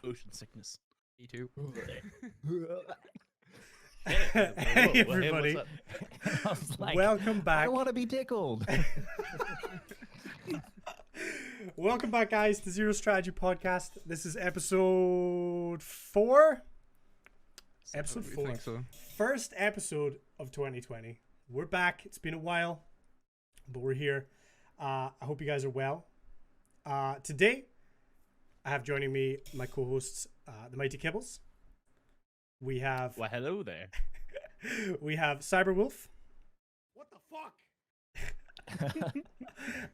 Ocean sickness. Me too. Hey, everybody. What's I was like, Welcome back. I want to be tickled. Welcome back, guys, to Zero Strategy Podcast. This is episode 4. Episode I 4. think so. First episode of 2020. We're back. It's been a while, but we're here. I hope you guys are well. Today, I have joining me my co-hosts, the Mighty Kibbles. We have Well, hello there. we have Cyberwolf. What the fuck?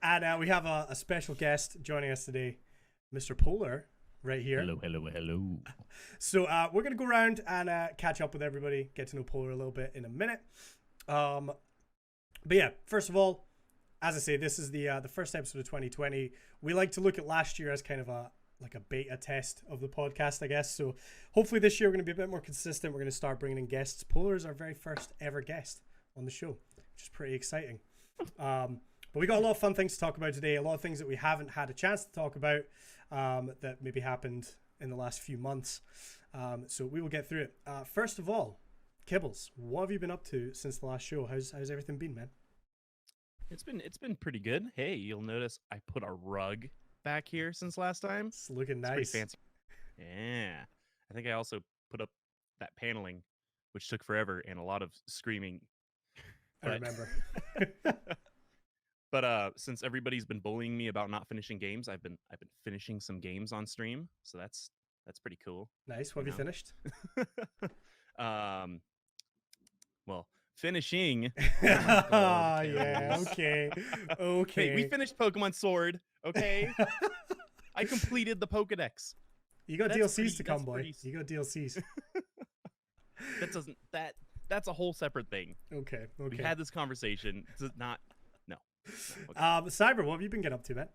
And we have a special guest joining us today, Mr. Polar, right here. Hello. So we're going to go around and catch up with everybody, get to know Polar a little bit in a minute. But yeah, first of all, as I say, this is the first episode of 2020. We like to look at last year as kind of a beta test of the podcast, I guess. So hopefully this year we're going to be a bit more consistent. We're going to start bringing in guests. Polar is our very first ever guest on the show, which is pretty exciting. But we got a lot of fun things to talk about today. A lot of things that we haven't had a chance to talk about that maybe happened in the last few months. So we will get through it. First of all, Kibbles, what have you been up to since the last show? How's everything been, man? It's been pretty good. Hey, you'll notice I put a rug back here since last time. It's looking It's pretty nice. fancy. Yeah. I think I also put up that paneling, which took forever and a lot of screaming. I But- remember. But since everybody's been bullying me about not finishing games, I've been finishing some games on stream, so that's pretty cool. Nice. What have you No. finished? Well, finishing. Ah, yeah. Okay. Okay. Hey, we finished Pokemon Sword. Okay, I completed the Pokedex. You got that's DLCs pretty- to come, that's boy. pretty- You got DLCs. That's a whole separate thing. Okay. We Okay. had this conversation. It's not. No. Okay. Cyber, what have you been getting up to, man?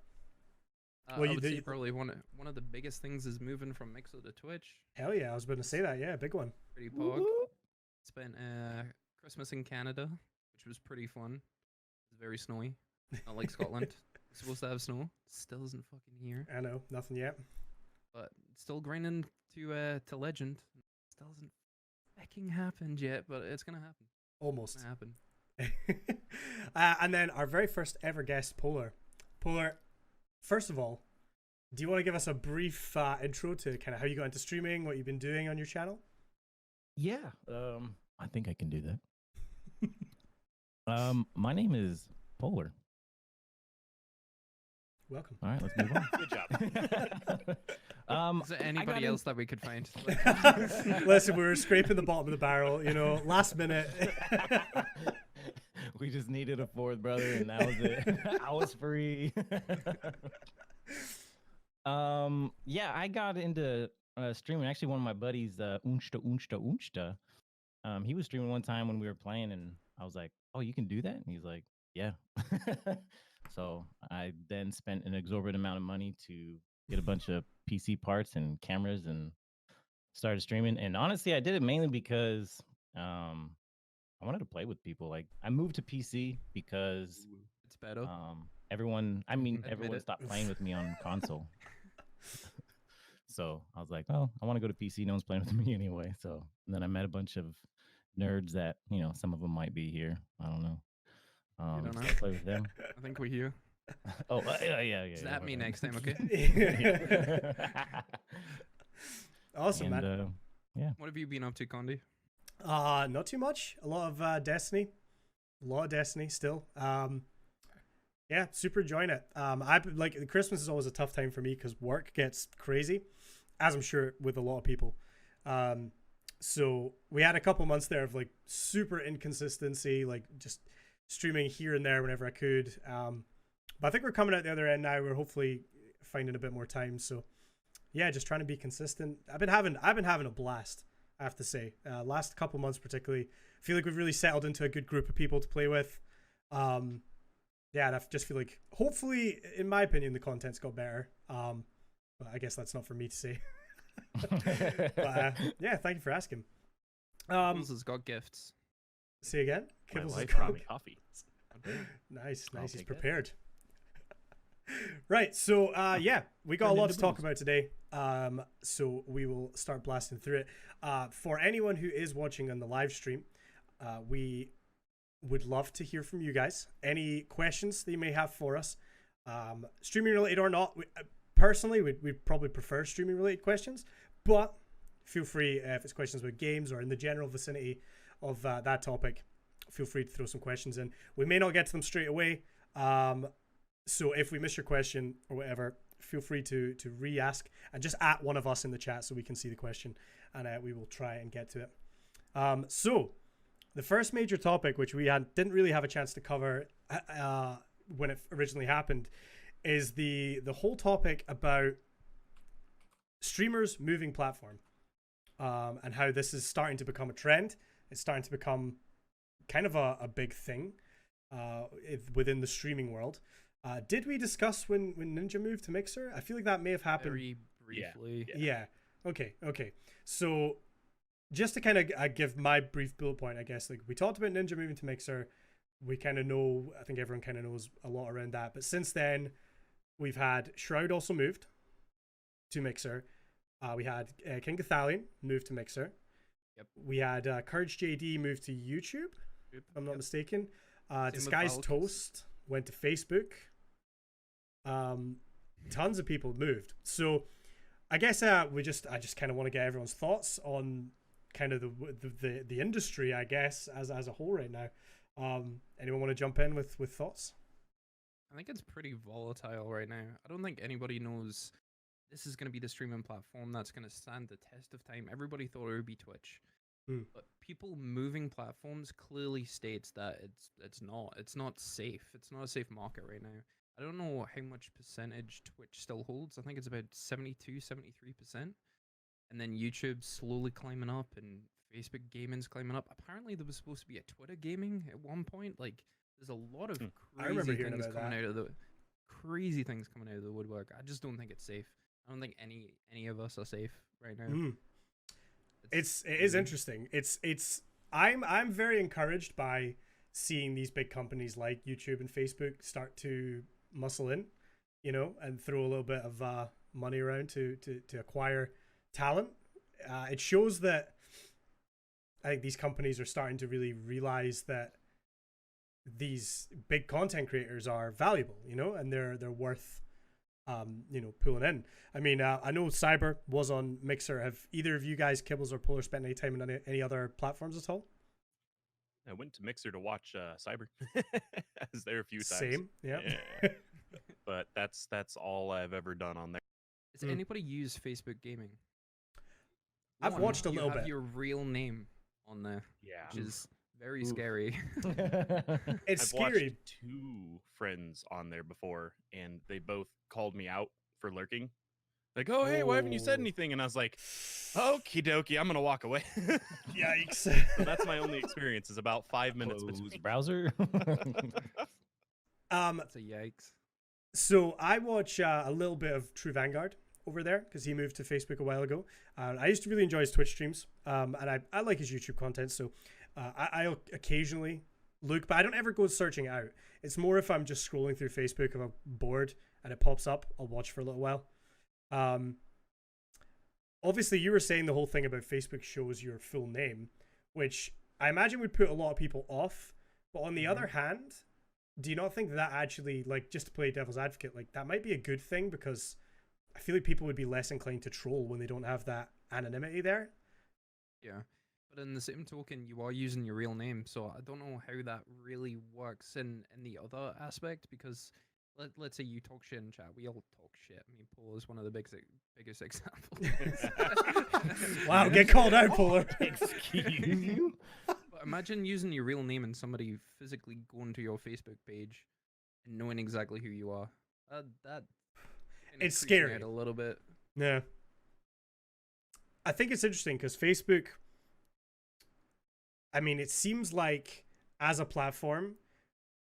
Well, I you would do- say probably one of the biggest things is moving from Mixer to Twitch. Hell yeah, I was about to say that. Yeah, big one. Pretty pog. Spent Christmas in Canada, which was pretty fun. It was very snowy, not like Scotland. It's supposed to have snow, still isn't fucking here. I know, nothing yet. But still grinding to Legend. Still hasn't fucking happened yet, but it's gonna happen. Almost. It's gonna happen. And then our very first ever guest, Polar. Polar, first of all, do you want to give us a brief intro to kind of how you got into streaming, what you've been doing on your channel? Yeah. I think I can do that. My name is Polar. Welcome. All right, let's move on. Good job. Is there anybody else that we could find? Listen, we were scraping the bottom of the barrel, last minute. We just needed a fourth brother, and that was it. I was free. Yeah, I got into streaming. Actually, one of my buddies, Unchta. He was streaming one time when we were playing, and I was like, "Oh, you can do that?" And he's like, "Yeah." So I then spent an exorbitant amount of money to get a bunch of PC parts and cameras and started streaming. And honestly, I did it mainly because I wanted to play with people. Like, I moved to PC because It's better. everyone Admit it. stopped playing with me on console. So I was like, "Oh, I want to go to PC. No one's playing with me anyway." So and then I met a bunch of nerds that, some of them might be here. I don't know. don't so know. I play with them. I think we're here. Oh, yeah. Snap me whatever. next time, okay? Awesome, And, man. What have you been up to, Condi? Not too much. A lot of Destiny. A lot of Destiny still. Yeah, super enjoying it. Christmas is always a tough time for me because work gets crazy, as I'm sure with a lot of people. So we had a couple months there of super inconsistency, just streaming here and there whenever I could. But I think we're coming out the other end now. We're hopefully finding a bit more time. So yeah, just trying to be consistent. I've been having a blast, I have to say. Last couple months particularly, I feel like we've really settled into a good group of people to play with. Yeah, and I just feel like hopefully, in my opinion, the content's got better. But I guess that's not for me to say. But yeah, thank you for asking. Kibbles has got gifts. Say again. My Kibbles wife has brought got- me coffee. Nice. I'll He's take it. prepared. Right. So yeah, we got a Turn lot into to talk booze. about today. So we will start blasting through it. For anyone who is watching on the live stream, we would love to hear from you guys. Any questions that you may have for us, streaming related or not. Personally, we'd probably prefer streaming related questions, but feel free if it's questions about games or in the general vicinity of that topic. Feel free to throw some questions in. We may not get to them straight away. So if we miss your question or whatever, feel free to re-ask and just at one of us in the chat so we can see the question, and we will try and get to it. So the first major topic, which we didn't really have a chance to cover when it originally happened, is the whole topic about streamers moving platform, and how this is starting to become a trend. It's starting to become kind of a big thing within the streaming world. Did we discuss when Ninja moved to Mixer? I feel like that may have happened. Very briefly. Yeah. Okay. So just to kind of give my brief bullet point, I guess, like we talked about Ninja moving to Mixer. We kind of know, I think everyone kind of knows a lot around that. But since then, we've had Shroud also moved to Mixer. We had King Cathalion move to Mixer. Yep. We had Courage JD move to YouTube, if I'm not mistaken. with Disguised Valkis. Toast went to Facebook. Tons of people moved. So I guess I just kind of want to get everyone's thoughts on kind of the industry, I guess, as a whole right now. Anyone want to jump in with thoughts? I think it's pretty volatile right now. I don't think anybody knows this is going to be the streaming platform that's going to stand the test of time. Everybody thought it would be Twitch. But people moving platforms clearly states that it's not safe. It's not a safe market right now. I don't know how much percentage Twitch still holds. I think it's about 72, 73%. And then YouTube's slowly climbing up and Facebook gaming's climbing up. Apparently there was supposed to be a Twitter gaming at one point. Like there's a lot of I remember crazy hearing things about coming that. out of the coming out of the woodwork. I just don't think it's safe. I don't think any of us are safe right now. It is interesting. I'm very encouraged by seeing these big companies like YouTube and Facebook start to muscle in, and throw a little bit of money around to acquire talent. It shows that I think these companies are starting to really realize that these big content creators are valuable, and they're worth pulling in. I mean, I know Cyber was on Mixer. Have either of you guys, Kibbles or Polar, spent any time on any other platforms at all? I went to Mixer to watch Cyber. I was there a few times. Same, yeah. But that's all I've ever done on there. Does anybody use Facebook gaming? I've watched a you little have bit. your real name on there, Yeah. which is very Oof. scary. It's I've watched scary. 2 friends on there before, and they both called me out for lurking. Like, oh, hey, why haven't you said Oh. anything? And I was like, okie dokie, I'm going to walk away. Yikes. So that's my only experience is about 5 minutes Close between. browser. That's a yikes. So I watch a little bit of True Vanguard over there because he moved to Facebook a while ago. I used to really enjoy his Twitch streams, and I like his YouTube content. So I'll occasionally look, but I don't ever go searching it out. It's more if I'm just scrolling through Facebook, if I'm bored and it pops up, I'll watch for a little while. Obviously, you were saying the whole thing about Facebook shows your full name, which I imagine would put a lot of people off. But on the other hand, do you not think that actually, like, just to play devil's advocate, like that might be a good thing because I feel like people would be less inclined to troll when they don't have that anonymity there? Yeah. But in the same token, you are using your real name, so I don't know how that really works in the other aspect, because let's say you talk shit in chat. We all talk shit. I mean, Paul is one of the biggest examples. Wow, get called out, Polar. Excuse you. But imagine using your real name and somebody physically going to your Facebook page and knowing exactly who you are. That kinda It's creeps me scary. out a little bit. Yeah. I think it's interesting because Facebook, I mean, it seems like as a platform,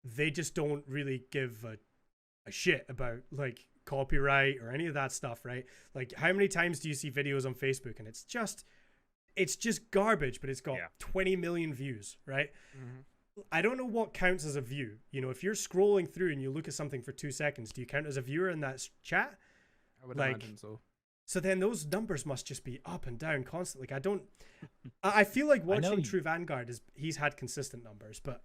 they just don't really give a shit about like copyright or any of that stuff, right? Like, how many times do you see videos on Facebook and it's just garbage, but it's got Yeah. 20 million views, right? I don't know what counts as a view. You know, if you're scrolling through and you look at something for 2 seconds, do you count as a viewer in that chat? I would Like, imagine so. So then those numbers must just be up and down constantly. Like, I feel like I know watching you- True Vanguard he's had consistent numbers, but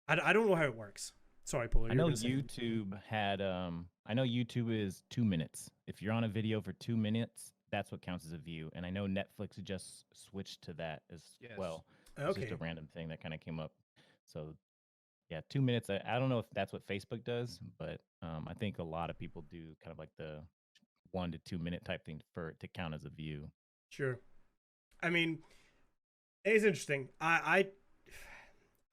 I don't know how it works. Sorry, Polar. I know YouTube had I know YouTube is 2 minutes. If you're on a video for 2 minutes, that's what counts as a view. And I know Netflix just switched to that as Yes. well. It's Okay. just a random thing that kind of came up. So yeah, 2 minutes. I don't know if that's what Facebook does, but I think a lot of people do kind of like the 1 to 2 minute type thing for it to count as a view. Sure. I mean, it is interesting. I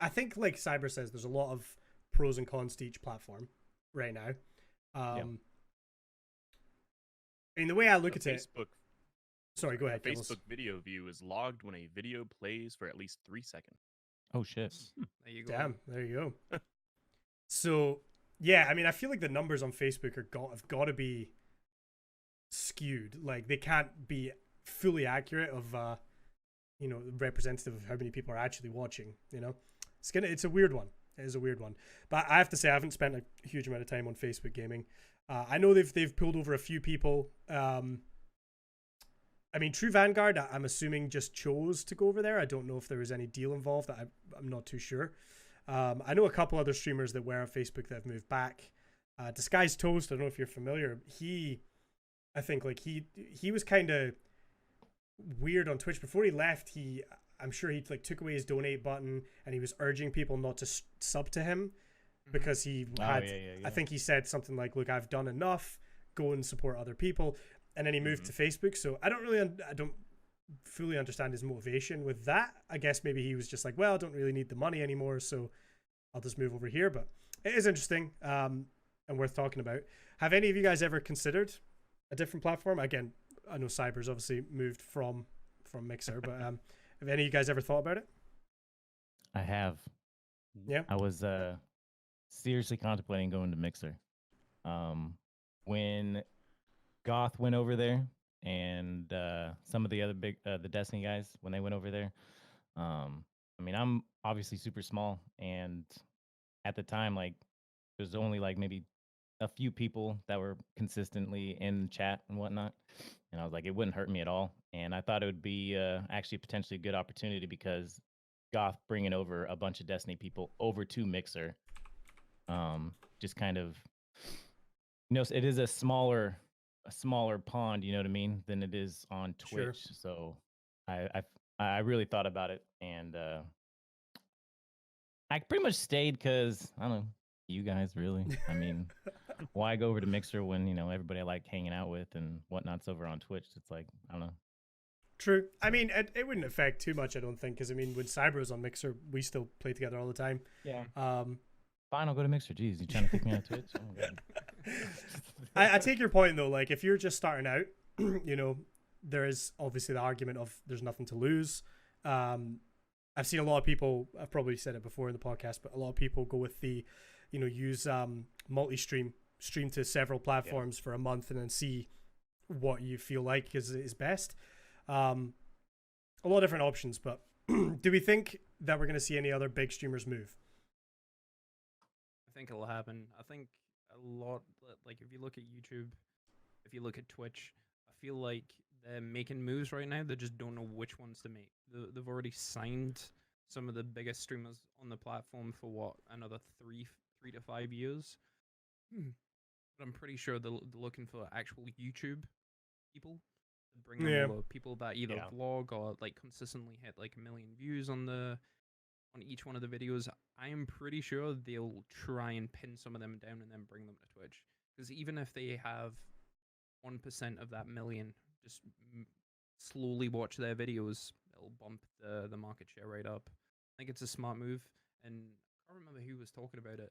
think, like Cyber says, there's a lot of pros and cons to each platform right now. And the way I look at it, Facebook. sorry, go ahead. The Kibbles. Facebook video view is logged when a video plays for at least 3 seconds. Oh shit. There you go. Damn, there you go. So yeah, I mean, I feel like the numbers on Facebook have got to be skewed. Like, they can't be fully accurate of representative of how many people are actually watching. You know, it's a weird one. It is a weird one. But I have to say, I haven't spent a huge amount of time on Facebook gaming. I know they've pulled over a few people. I mean, True Vanguard, I'm assuming just chose to go over there. I don't know if there was any deal involved. I'm not too sure. I know a couple other streamers that were on Facebook that have moved back. Disguised Toast, I don't know if you're familiar. I think like he was kind of weird on Twitch. Before he left, I'm sure he like took away his donate button and he was urging people not to sub to him because he had, I think he said something like, look, I've done enough, go and support other people. And then he moved to Facebook. So I don't fully understand his motivation with that. I guess maybe he was just like, well, I don't really need the money anymore, so I'll just move over here. But it is interesting and worth talking about. Have any of you guys ever considered a different platform? Again, I know Cyber's obviously moved from Mixer, but have any of you guys ever thought about it? I have. Yeah. I was seriously contemplating going to Mixer. When Goth went over there and some of the other big the Destiny guys, when they went over there, I mean, I'm obviously super small, and at the time, like, there's only like maybe a few people that were consistently in chat and whatnot, and I was like, it wouldn't hurt me at all, and I thought it would be actually potentially a good opportunity because Goth bringing over a bunch of Destiny people over to Mixer, just kind of, it is a smaller pond, you know what I mean, than it is on Twitch. Sure. So I really thought about it, and I pretty much stayed because I don't know, you guys really. I mean, why go over to Mixer when everybody I like hanging out with and whatnot's over on Twitch? It's like, I don't know. True. I mean, it wouldn't affect too much, I don't think, because I mean, when Cyber was on Mixer, we still play together all the time. Yeah. Fine, I'll go to Mixer. Jeez, you trying to kick me out of Twitch? Oh my god. I take your point though. Like, if you're just starting out, there is obviously the argument of there's nothing to lose. I've seen a lot of people, I've probably said it before in the podcast, but a lot of people go with the, use multi-stream, stream to several platforms for a month and then see what you feel like is best. A lot of different options, but do we think that we're going to see any other big streamers move? I think it'll happen. I think a lot, like if you look at YouTube, if you look at Twitch, I feel like they're making moves right now. They just don't know which ones to make. They've already signed some of the biggest streamers on the platform for what, another 3 to 5 years. But I'm pretty sure they're looking for actual YouTube people to bring them over. People that either vlog or like consistently hit like 1 million views on each one of the videos. I am pretty sure they'll try and pin some of them down and then bring them to Twitch. Because even if they have 1% of that million just slowly watch their videos, it'll bump the market share right up. I think it's a smart move, and I can't remember who was talking about it,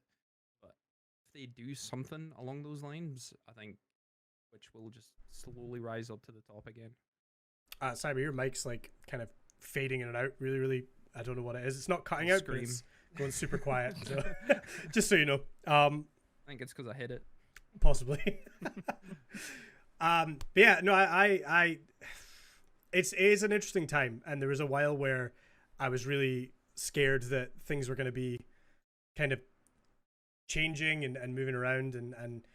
but if they do something along those lines, I think Twitch will just slowly rise up to the top again. Cyber, your mic's like kind of fading in and out. Really, really, I don't know what it is. It's not cutting out, but it's going super quiet. So, just so you know. I think it's because I hit it. Possibly. But yeah, no, it is an interesting time, and there was a while where I was really scared that things were going to be kind of changing and moving around, and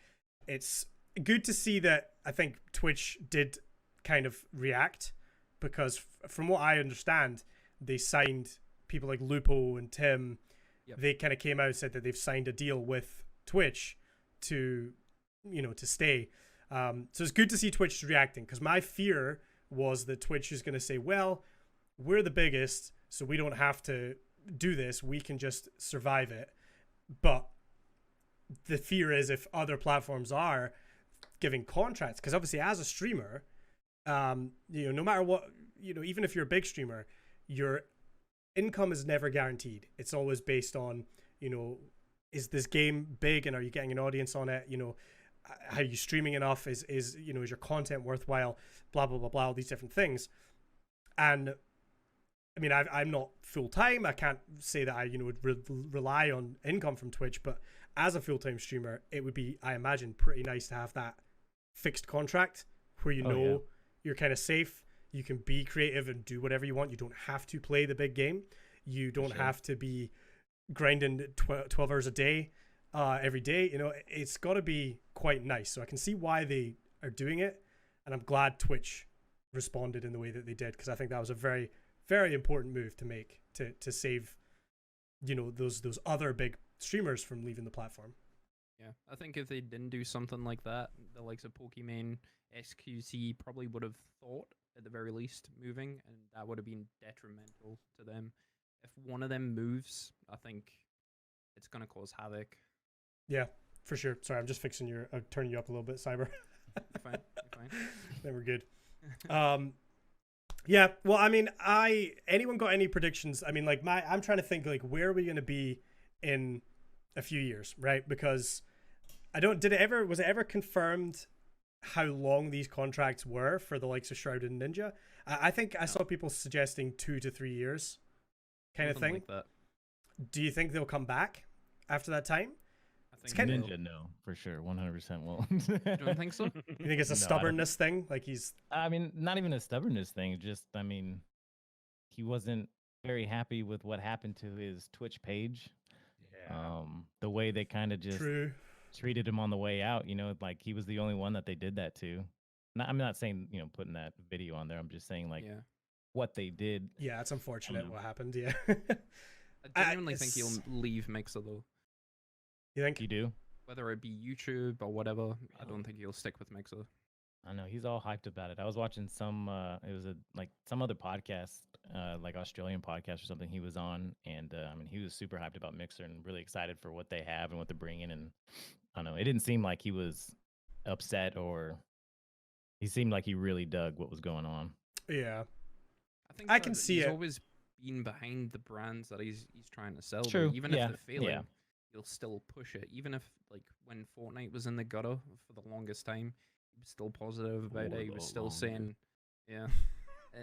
it's good to see that I think Twitch did kind of react, because from what I understand, they signed people like Lupo and Tim. Yep. They kind of came out and said that they've signed a deal with Twitch to, to stay. So it's good to see Twitch reacting, because my fear was that Twitch is going to say, well, we're the biggest, so we don't have to do this. We can just survive it. But the fear is if other platforms are giving contracts, because obviously as a streamer, no matter what, even if you're a big streamer, your income is never guaranteed. It's always based on, is this game big and are you getting an audience on it? Are you streaming enough? Is your content worthwhile? Blah, blah, blah, blah, all these different things. And I mean, I'm not full time. I can't say that I, would rely on income from Twitch, but as a full-time streamer, it would be, I imagine, pretty nice to have that fixed contract where you're kind of safe. You can be creative and do whatever you want. You don't have to play the big game. You don't have to be grinding 12 hours a day every day. It's got to be quite nice. So I can see why they are doing it, and I'm glad Twitch responded in the way that they did, because I think that was a very, very important move to make to save, those other big streamers from leaving the platform. Yeah, I think if they didn't do something like that, the likes of Pokimane, SQC probably would have thought, at the very least, moving, and that would have been detrimental to them. If one of them moves, I think it's going to cause havoc. Yeah, for sure. Sorry, I'm just fixing turning you up a little bit, Cyber. You're fine. You're fine. Then we're good. Yeah, well, I mean, anyone got any predictions? I mean, I'm trying to think, where are we going to be in a few years, right? Because was it ever confirmed how long these contracts were for the likes of Shrouded and Ninja? I think I saw people suggesting 2 to 3 years kind of thing. Like that. Do you think they'll come back after that time? I think Ninja, no, for sure, 100% will. You don't think so? You think it's a stubbornness thing? I mean, not even a stubbornness thing. Just, I mean, he wasn't very happy with what happened to his Twitch page. Yeah. The way they kind of just True. treated him on the way out, like he was the only one that they did that to. I'm not saying, putting that video on there. I'm just saying what they did. Yeah, it's unfortunate what happened. Yeah. I genuinely think he'll leave Mixer though. You think? You do? Whether it be YouTube or whatever, I don't think he'll stick with Mixer. I know he's all hyped about it. I was watching some it was some other podcast, like Australian podcast or something he was on, and I mean he was super hyped about Mixer and really excited for what they have and what they're bringing. And I don't know, it didn't seem like he was upset, or he seemed like he really dug what was going on. Yeah, I think I can see he's it. always been behind the brands that he's trying to sell. True. Even Yeah. if they're failing, Yeah. he'll still push it. Even if when Fortnite was in the gutter for the longest time, he was still positive about it. He was still saying, yeah,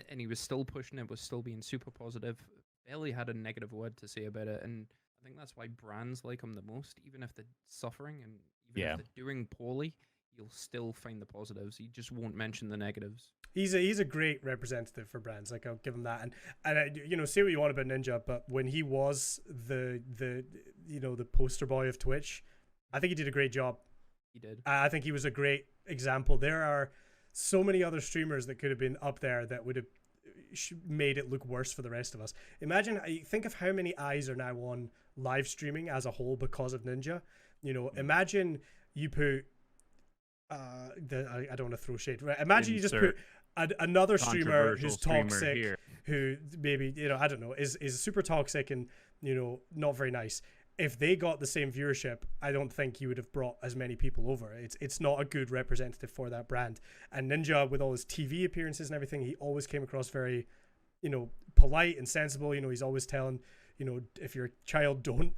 and he was still pushing it. Was still being super positive. Barely had a negative word to say about it, and I think that's why brands like him the most. Even if they're suffering and even if they're doing poorly, you'll still find the positives. He just won't mention the negatives. He's a great representative for brands. I'll give him that. And say what you want about Ninja, but when he was the poster boy of Twitch, I think he did a great job. He did. I think he was a great example. There are so many other streamers that could have been up there that would have made it look worse for the rest of us. Think of how many eyes are now on live streaming as a whole because of Ninja. Imagine you put I don't want to throw shade. Right? Imagine you just put another streamer who's toxic, who maybe I don't know, is super toxic and not very nice. If they got the same viewership, I don't think you would have brought as many people over. It's not a good representative for that brand. And Ninja, with all his TV appearances and everything, he always came across very, polite and sensible. He's always telling, if your child don't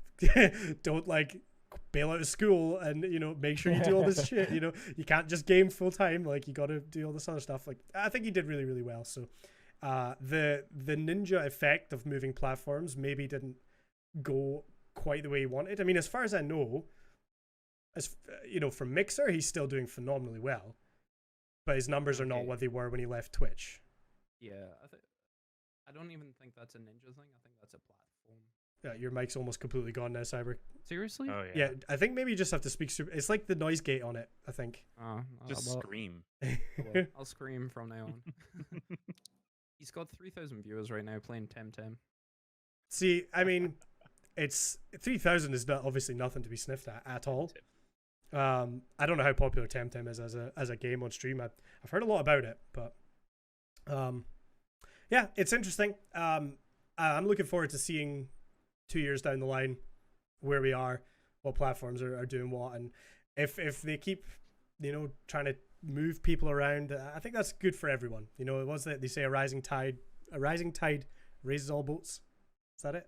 bail out of school and make sure you do all this shit. You can't just game full time. You got to do all this other stuff. I think he did really, really well. So the Ninja effect of moving platforms maybe didn't go quite the way he wanted. I mean, as far as I know, from Mixer, he's still doing phenomenally well, but his numbers are not what they were when he left Twitch. Yeah, I don't even think that's a Ninja thing. I think that's a platform Your mic's almost completely gone now, Cyber. Seriously? Oh Yeah, I think maybe you just have to speak super. It's like the noise gate on it, I think. Just well, scream. well, I'll scream from now on. He's got 3,000 viewers right now playing Temtem. See, I mean, it's 3,000 is not obviously nothing to be sniffed at all. I don't know how popular Temtem is as a game on stream. I've heard a lot about it, but yeah, it's interesting. I'm looking forward to seeing 2 years down the line where we are, what platforms are doing what, and if they keep, trying to move people around, I think that's good for everyone. It was that they say a rising tide raises all boats. Is that it?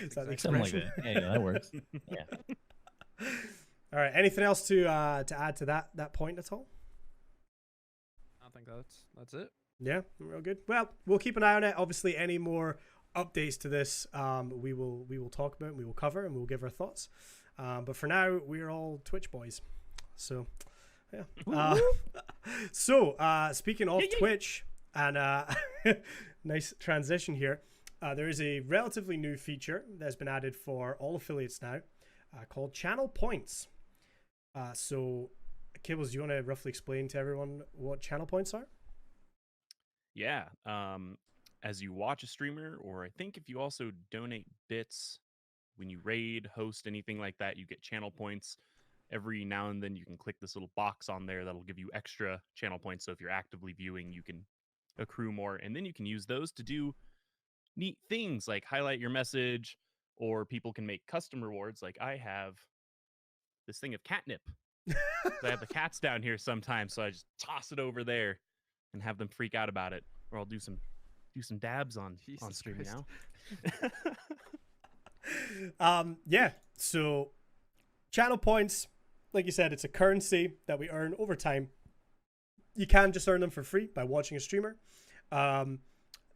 Is that the Something like expression? that. Yeah, that works. Yeah. All right. Anything else to add to that point at all? I think that's it. Yeah, real good. Well, we'll keep an eye on it. Obviously, any more updates to this, we will talk about, and we will cover, and we'll give our thoughts. But for now, we're all Twitch boys. So, yeah. Speaking of Twitch, and nice transition here. There is a relatively new feature that's been added for all affiliates now, called Channel Points. So, Kibbles, do you want to roughly explain to everyone what Channel Points are? Yeah. As you watch a streamer, or I think if you also donate bits when you raid, host, anything like that, you get channel points. Every now and then you can click this little box on there that'll give you extra channel points. So if you're actively viewing, you can accrue more, and then you can use those to do neat things like highlight your message, or people can make custom rewards. Like I have this thing of catnip. I have the cats down here sometimes, so I just toss it over there and have them freak out about it, or I'll do some dabs on stream now. Yeah, so channel points, like you said, it's a currency that we earn over time. You can just earn them for free by watching a streamer.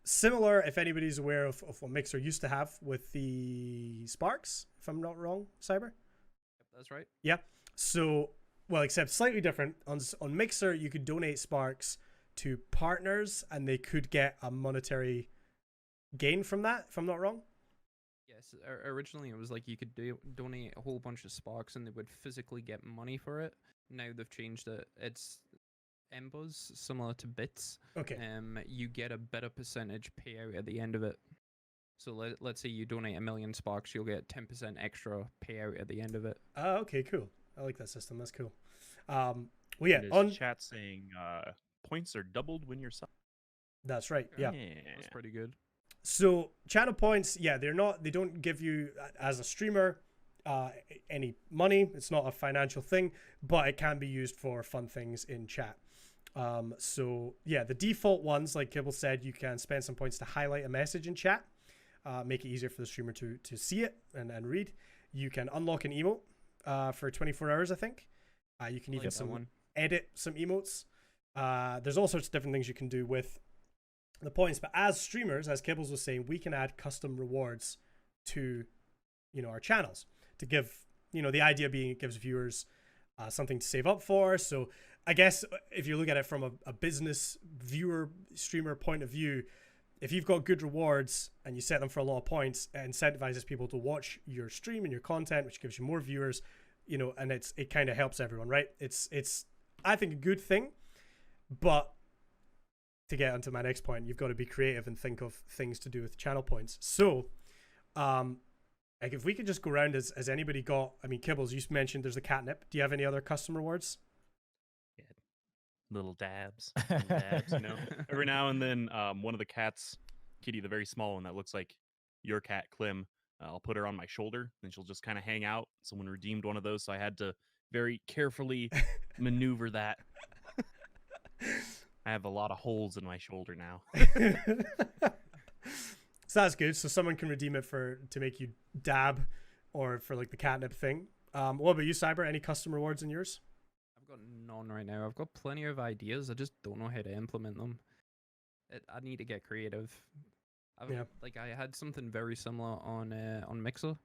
Similar, if anybody's aware of what Mixer used to have with the Sparks, if I'm not wrong, Cyber? Yep, that's right. Yeah. So, well, except slightly different. On Mixer, you could donate Sparks to partners, and they could get a monetary gain from that, if I'm not wrong. Yes, originally it was like you could donate a whole bunch of Sparks and they would physically get money for it. Now they've changed it. It's Embos, similar to bits. Okay. You get a better percentage payout at the end of it. So let's say you donate 1 million Sparks, you'll get 10% extra payout at the end of it. Okay, cool. I like that system. That's cool. Well, yeah. There's On chat saying points are doubled when you're sub. That's right. Yeah. That's pretty good. So channel points, yeah, they don't give you as a streamer any money. It's not a financial thing, but it can be used for fun things in chat. So yeah, the default ones, like Kibble said, you can spend some points to highlight a message in chat, make it easier for the streamer to see it and read. You can unlock an emote for 24 hours, I think. You can even edit some emotes. There's all sorts of different things you can do with the points, but as streamers, as Kibbles was saying, we can add custom rewards to our channels to give the idea being it gives viewers something to save up for. So I guess if you look at it from a business viewer streamer point of view, if you've got good rewards and you set them for a lot of points, it incentivizes people to watch your stream and your content, which gives you more viewers, and it kind of helps everyone, right? It's I think a good thing. But to get onto my next point, you've got to be creative and think of things to do with channel points. So, like if we could just go around, has anybody got? I mean, Kibbles, you mentioned there's the catnip. Do you have any other custom rewards? Yeah, little dabs, Every now and then, one of the cats, Kitty, the very small one that looks like your cat, Clem, I'll put her on my shoulder, and she'll just kind of hang out. Someone redeemed one of those, so I had to very carefully maneuver that. I have a lot of holes in my shoulder now. So that's good. So someone can redeem it to make you dab, or for like the catnip thing. What about you, Cyber? Any custom rewards in yours? I've got none right now. I've got plenty of ideas. I just don't know how to implement them. I need to get creative. I had something very similar on Mixer,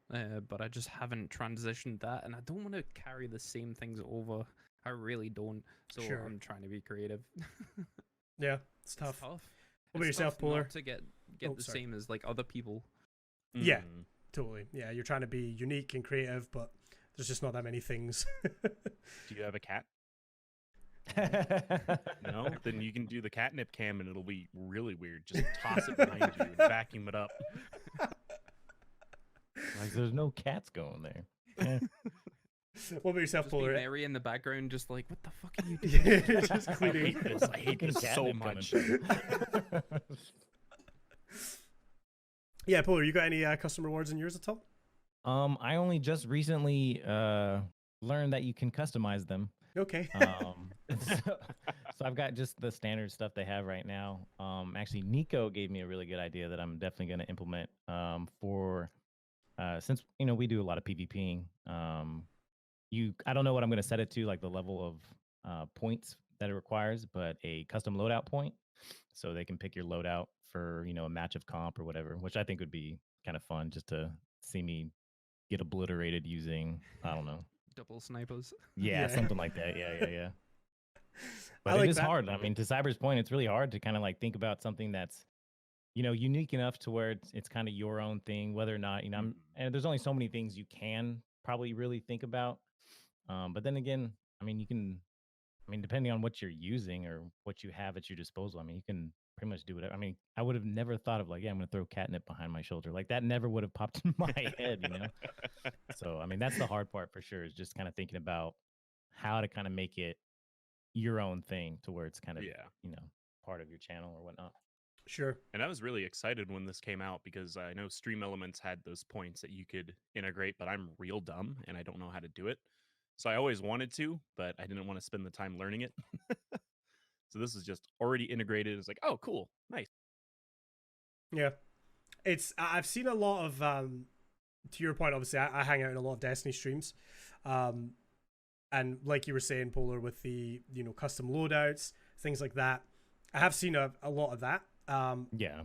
but I just haven't transitioned that, and I don't want to carry the same things over. I really don't. So sure. I'm trying to be creative. Yeah, it's tough. What about it's yourself, tough Polar? not to get the same as like other people. Yeah, Totally. Yeah, you're trying to be unique and creative, but there's just not that many things. Do you have a cat? No? Then you can do the catnip cam and it'll be really weird. Just toss it behind you and vacuum it up. Like, there's no cats going there. Yeah. What about yourself, Just be Polar? Mary in the background, just like, what the fuck are you doing? Yeah, just I cleaning. hate this. I hate this so much. Yeah, Polar, you got any custom rewards in yours at all? I only just recently learned that you can customize them. Okay. So I've got just the standard stuff they have right now. Actually, Nico gave me a really good idea that I'm definitely going to implement for since we do a lot of PvPing. I don't know what I'm going to set it to, like the level of points that it requires, but a custom loadout point, so they can pick your loadout for a match of comp or whatever, which I think would be kind of fun just to see me get obliterated using, I don't know. Double snipers. Yeah, something like that. Yeah. But I like it is that. hard. I mean, to Cyber's point, it's really hard to kind of like think about something that's, unique enough to where it's kind of your own thing, whether or not, and there's only so many things you can probably really think about. But then again, depending on what you're using or what you have at your disposal, you can pretty much do whatever. I would have never thought of I'm going to throw catnip behind my shoulder. Like that never would have popped in my head, So, that's the hard part for sure, is just kind of thinking about how to kind of make it your own thing to where it's kind of, part of your channel or whatnot. Sure. And I was really excited when this came out because I know Stream Elements had those points that you could integrate, but I'm real dumb and I don't know how to do it. So I always wanted to, but I didn't want to spend the time learning it. So this is just already integrated. It's like, oh, cool. Nice. Yeah. I've seen a lot of, to your point, obviously, I hang out in a lot of Destiny streams. And like you were saying, Polar, with the, custom loadouts, things like that. I have seen a lot of that. Yeah.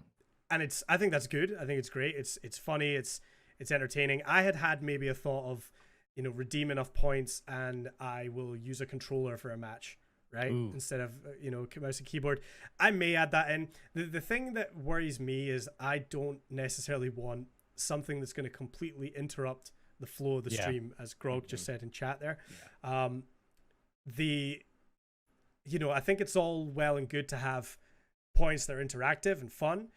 And I think that's good. I think it's great. It's funny. It's entertaining. I had maybe a thought of, redeem enough points and I will use a controller for a match, right? Ooh. Instead of, mouse and keyboard. I may add that in. The thing that worries me is I don't necessarily want something that's going to completely interrupt the flow of the stream, as Grog just said in chat there. Yeah. I think it's all well and good to have points that are interactive and fun,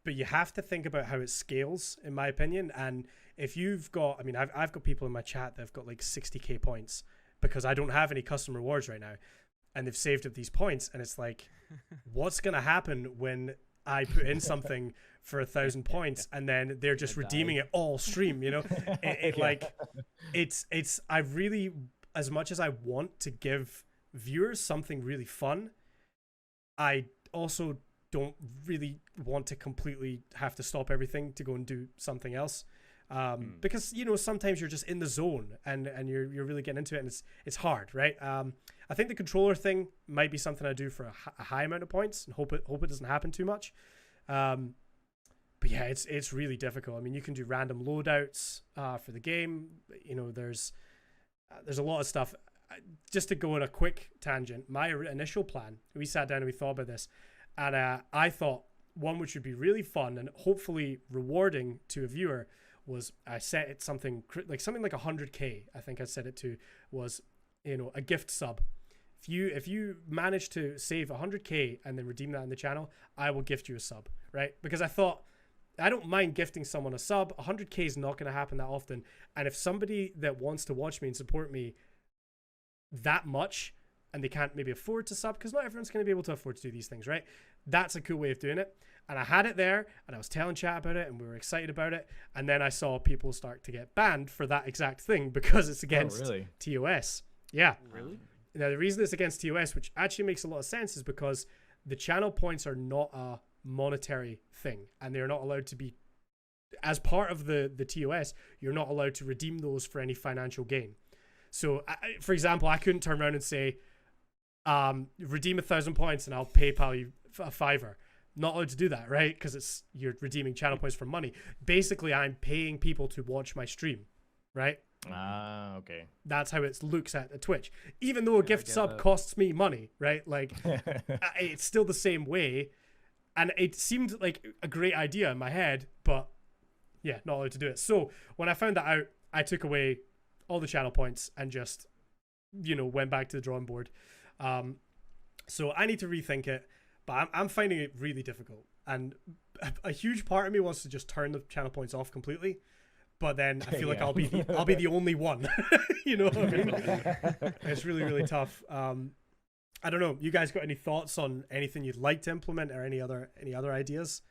but you have to think about how it scales, in my opinion. And if you've got, I've got people in my chat that have got like 60k points because I don't have any custom rewards right now, and they've saved up these points, and it's like, what's going to happen when I put in something for 1,000 points and then they're just redeeming it all stream, I really, as much as I want to give viewers something really fun, I also don't really want to completely have to stop everything to go and do something else. Because, sometimes you're just in the zone and you're really getting into it, and it's hard, right? I think the controller thing might be something I do for a high amount of points and hope it doesn't happen too much. But yeah, it's really difficult. You can do random loadouts for the game. There's a lot of stuff. Just to go on a quick tangent, my initial plan, we sat down and we thought about this, and I thought one which would be really fun and hopefully rewarding to a viewer was, I set it something like 100k. I think I set it to was, a gift sub. If you manage to save 100k and then redeem that in the channel, I will gift you a sub, right? Because I thought, I don't mind gifting someone a sub. 100k is not going to happen that often. And if somebody that wants to watch me and support me that much, and they can't maybe afford to sub, because not everyone's going to be able to afford to do these things, right? That's a cool way of doing it. And I had it there, and I was telling chat about it, and we were excited about it. And then I saw people start to get banned for that exact thing because it's against TOS. Yeah. Really? Now, the reason it's against TOS, which actually makes a lot of sense, is because the channel points are not a monetary thing, and they're not allowed to be, as part of the TOS, you're not allowed to redeem those for any financial gain. So, for example, I couldn't turn around and say, redeem 1,000 points and I'll PayPal you a $5. Not allowed to do that, right? Because you're redeeming channel points for money. Basically, I'm paying people to watch my stream, right? Okay. That's how it looks at Twitch. Even though a gift sub costs me money, right? Like, it's still the same way. And it seemed like a great idea in my head, but Yeah, not allowed to do it. So when I found that out, I took away all the channel points and just, went back to the drawing board. So I need to rethink it, but I'm finding it really difficult. And a huge part of me wants to just turn the channel points off completely. But then I feel like I'll be the only one. You know what I mean? It's really, really tough. I don't know. You guys got any thoughts on anything you'd like to implement, or any other ideas?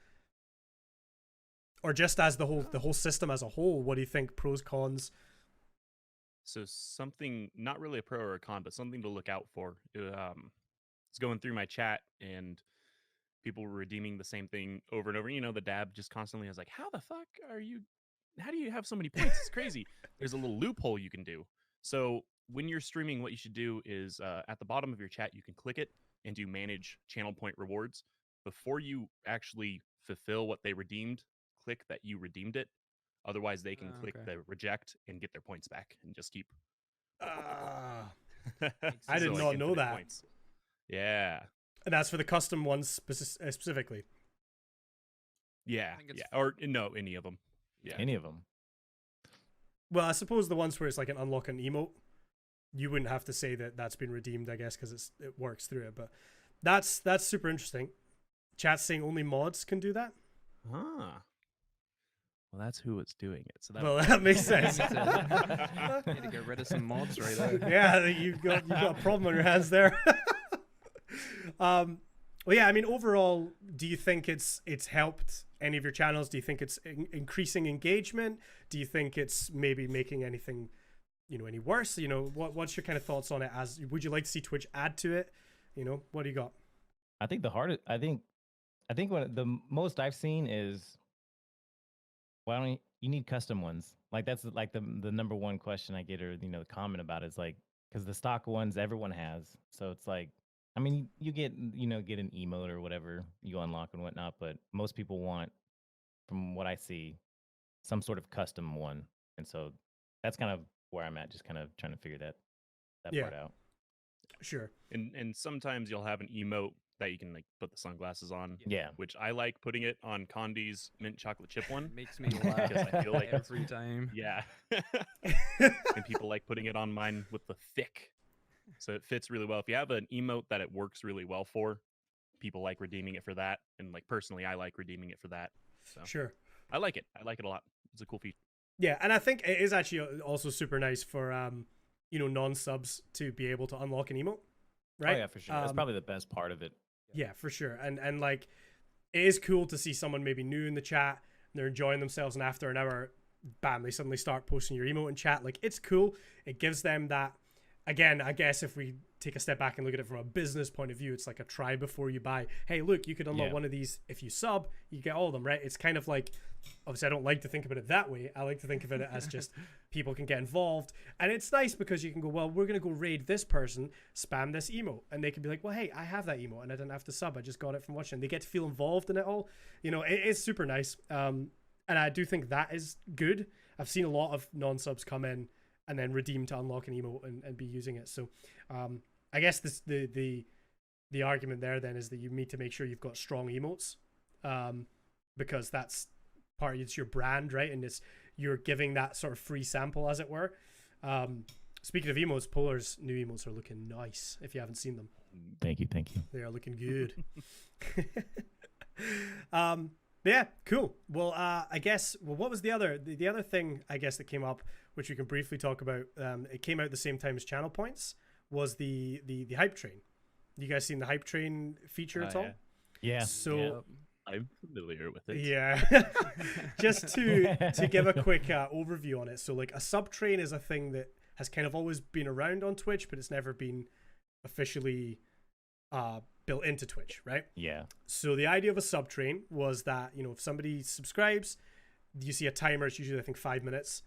Or just as the whole system as a whole, what do you think? Pros, cons? So something, not really a pro or a con, but something to look out for. It's going through my chat and people were redeeming the same thing over and over. The dab just constantly has like, how do you have so many points? It's crazy. There's a little loophole you can do. So when you're streaming, what you should do is at the bottom of your chat, you can click it and do manage channel point rewards. Before you actually fulfill what they redeemed, click that you redeemed it. Otherwise, they can click the reject and get their points back and just keep. I did not know that. Points. Yeah. And that's for the custom ones specifically. Yeah. Yeah. Or no, any of them. Yeah. Any of them. Well, I suppose the ones where it's like an unlock an emote, you wouldn't have to say that that's been redeemed, I guess, because it works through it. But that's super interesting. Chat's saying only mods can do that. Ah. Well, that's who was doing it. So that makes sense. Need to get rid of some mods right there. Yeah, you've got a problem on your hands there. Well, yeah. I mean, overall, do you think it's helped any of your channels? Do you think it's increasing engagement? Do you think it's maybe making anything, any worse? What's your kind of thoughts on it? Would you like to see Twitch add to it? What do you got? I think I think what the most I've seen is, why don't you need custom ones? Like that's like the number one question I get, or the comment about it is like, because the stock ones everyone has, so it's like, I mean, you get get an emote or whatever you unlock and whatnot, but most people want, from what I see, some sort of custom one, and so that's kind of where I'm at, just kind of trying to figure that part out. Sure. And sometimes you'll have an emote that you can like put the sunglasses on. Yeah. Which I like putting it on Condi's mint chocolate chip one. Makes me laugh because I feel like every time. Yeah. And people like putting it on mine with the thick. So it fits really well. If you have an emote that it works really well for, people like redeeming it for that. And like personally, I like redeeming it for that. So Sure. I like it. I like it a lot. It's a cool feature. Yeah, and I think it is actually also super nice for non-subs to be able to unlock an emote, right? Oh yeah, for sure. That's probably the best part of it. Yeah, for sure. And like, it is cool to see someone maybe new in the chat, and they're enjoying themselves, and after an hour, bam, they suddenly start posting your emote in chat. Like, it's cool. It gives them that. Again, I guess if we take a step back and look at it from a business point of view, it's like a try before you buy. Hey, look, you could unlock one of these if you sub, you get all of them, right? It's kind of like, obviously I don't like to think about it that way. I like to think of it as just people can get involved. And it's nice because you can go, well, we're going to go raid this person, spam this emote. And they can be like, well, hey, I have that emote and I didn't have to sub. I just got it from watching. They get to feel involved in it all. It is super nice. And I do think that is good. I've seen a lot of non-subs come in and then redeem to unlock an emote and be using it. So I guess the argument there then is that you need to make sure you've got strong emotes, because that's part of it's your brand, right? And you're giving that sort of free sample, as it were. Speaking of emotes, Polar's new emotes are looking nice. If you haven't seen them, thank you. They are looking good. Yeah, cool. Well, I guess. Well, what was the other thing I guess that came up, which we can briefly talk about? It came out at the same time as channel points. Was the hype train? You guys seen the hype train feature at all? Yeah. So I'm familiar with it. yeah, just to give a quick overview on it. So like a sub train is a thing that has kind of always been around on Twitch, but it's never been officially built into Twitch, right? Yeah. So the idea of a sub train was that, if somebody subscribes, you see a timer. It's usually, I think, 5 minutes,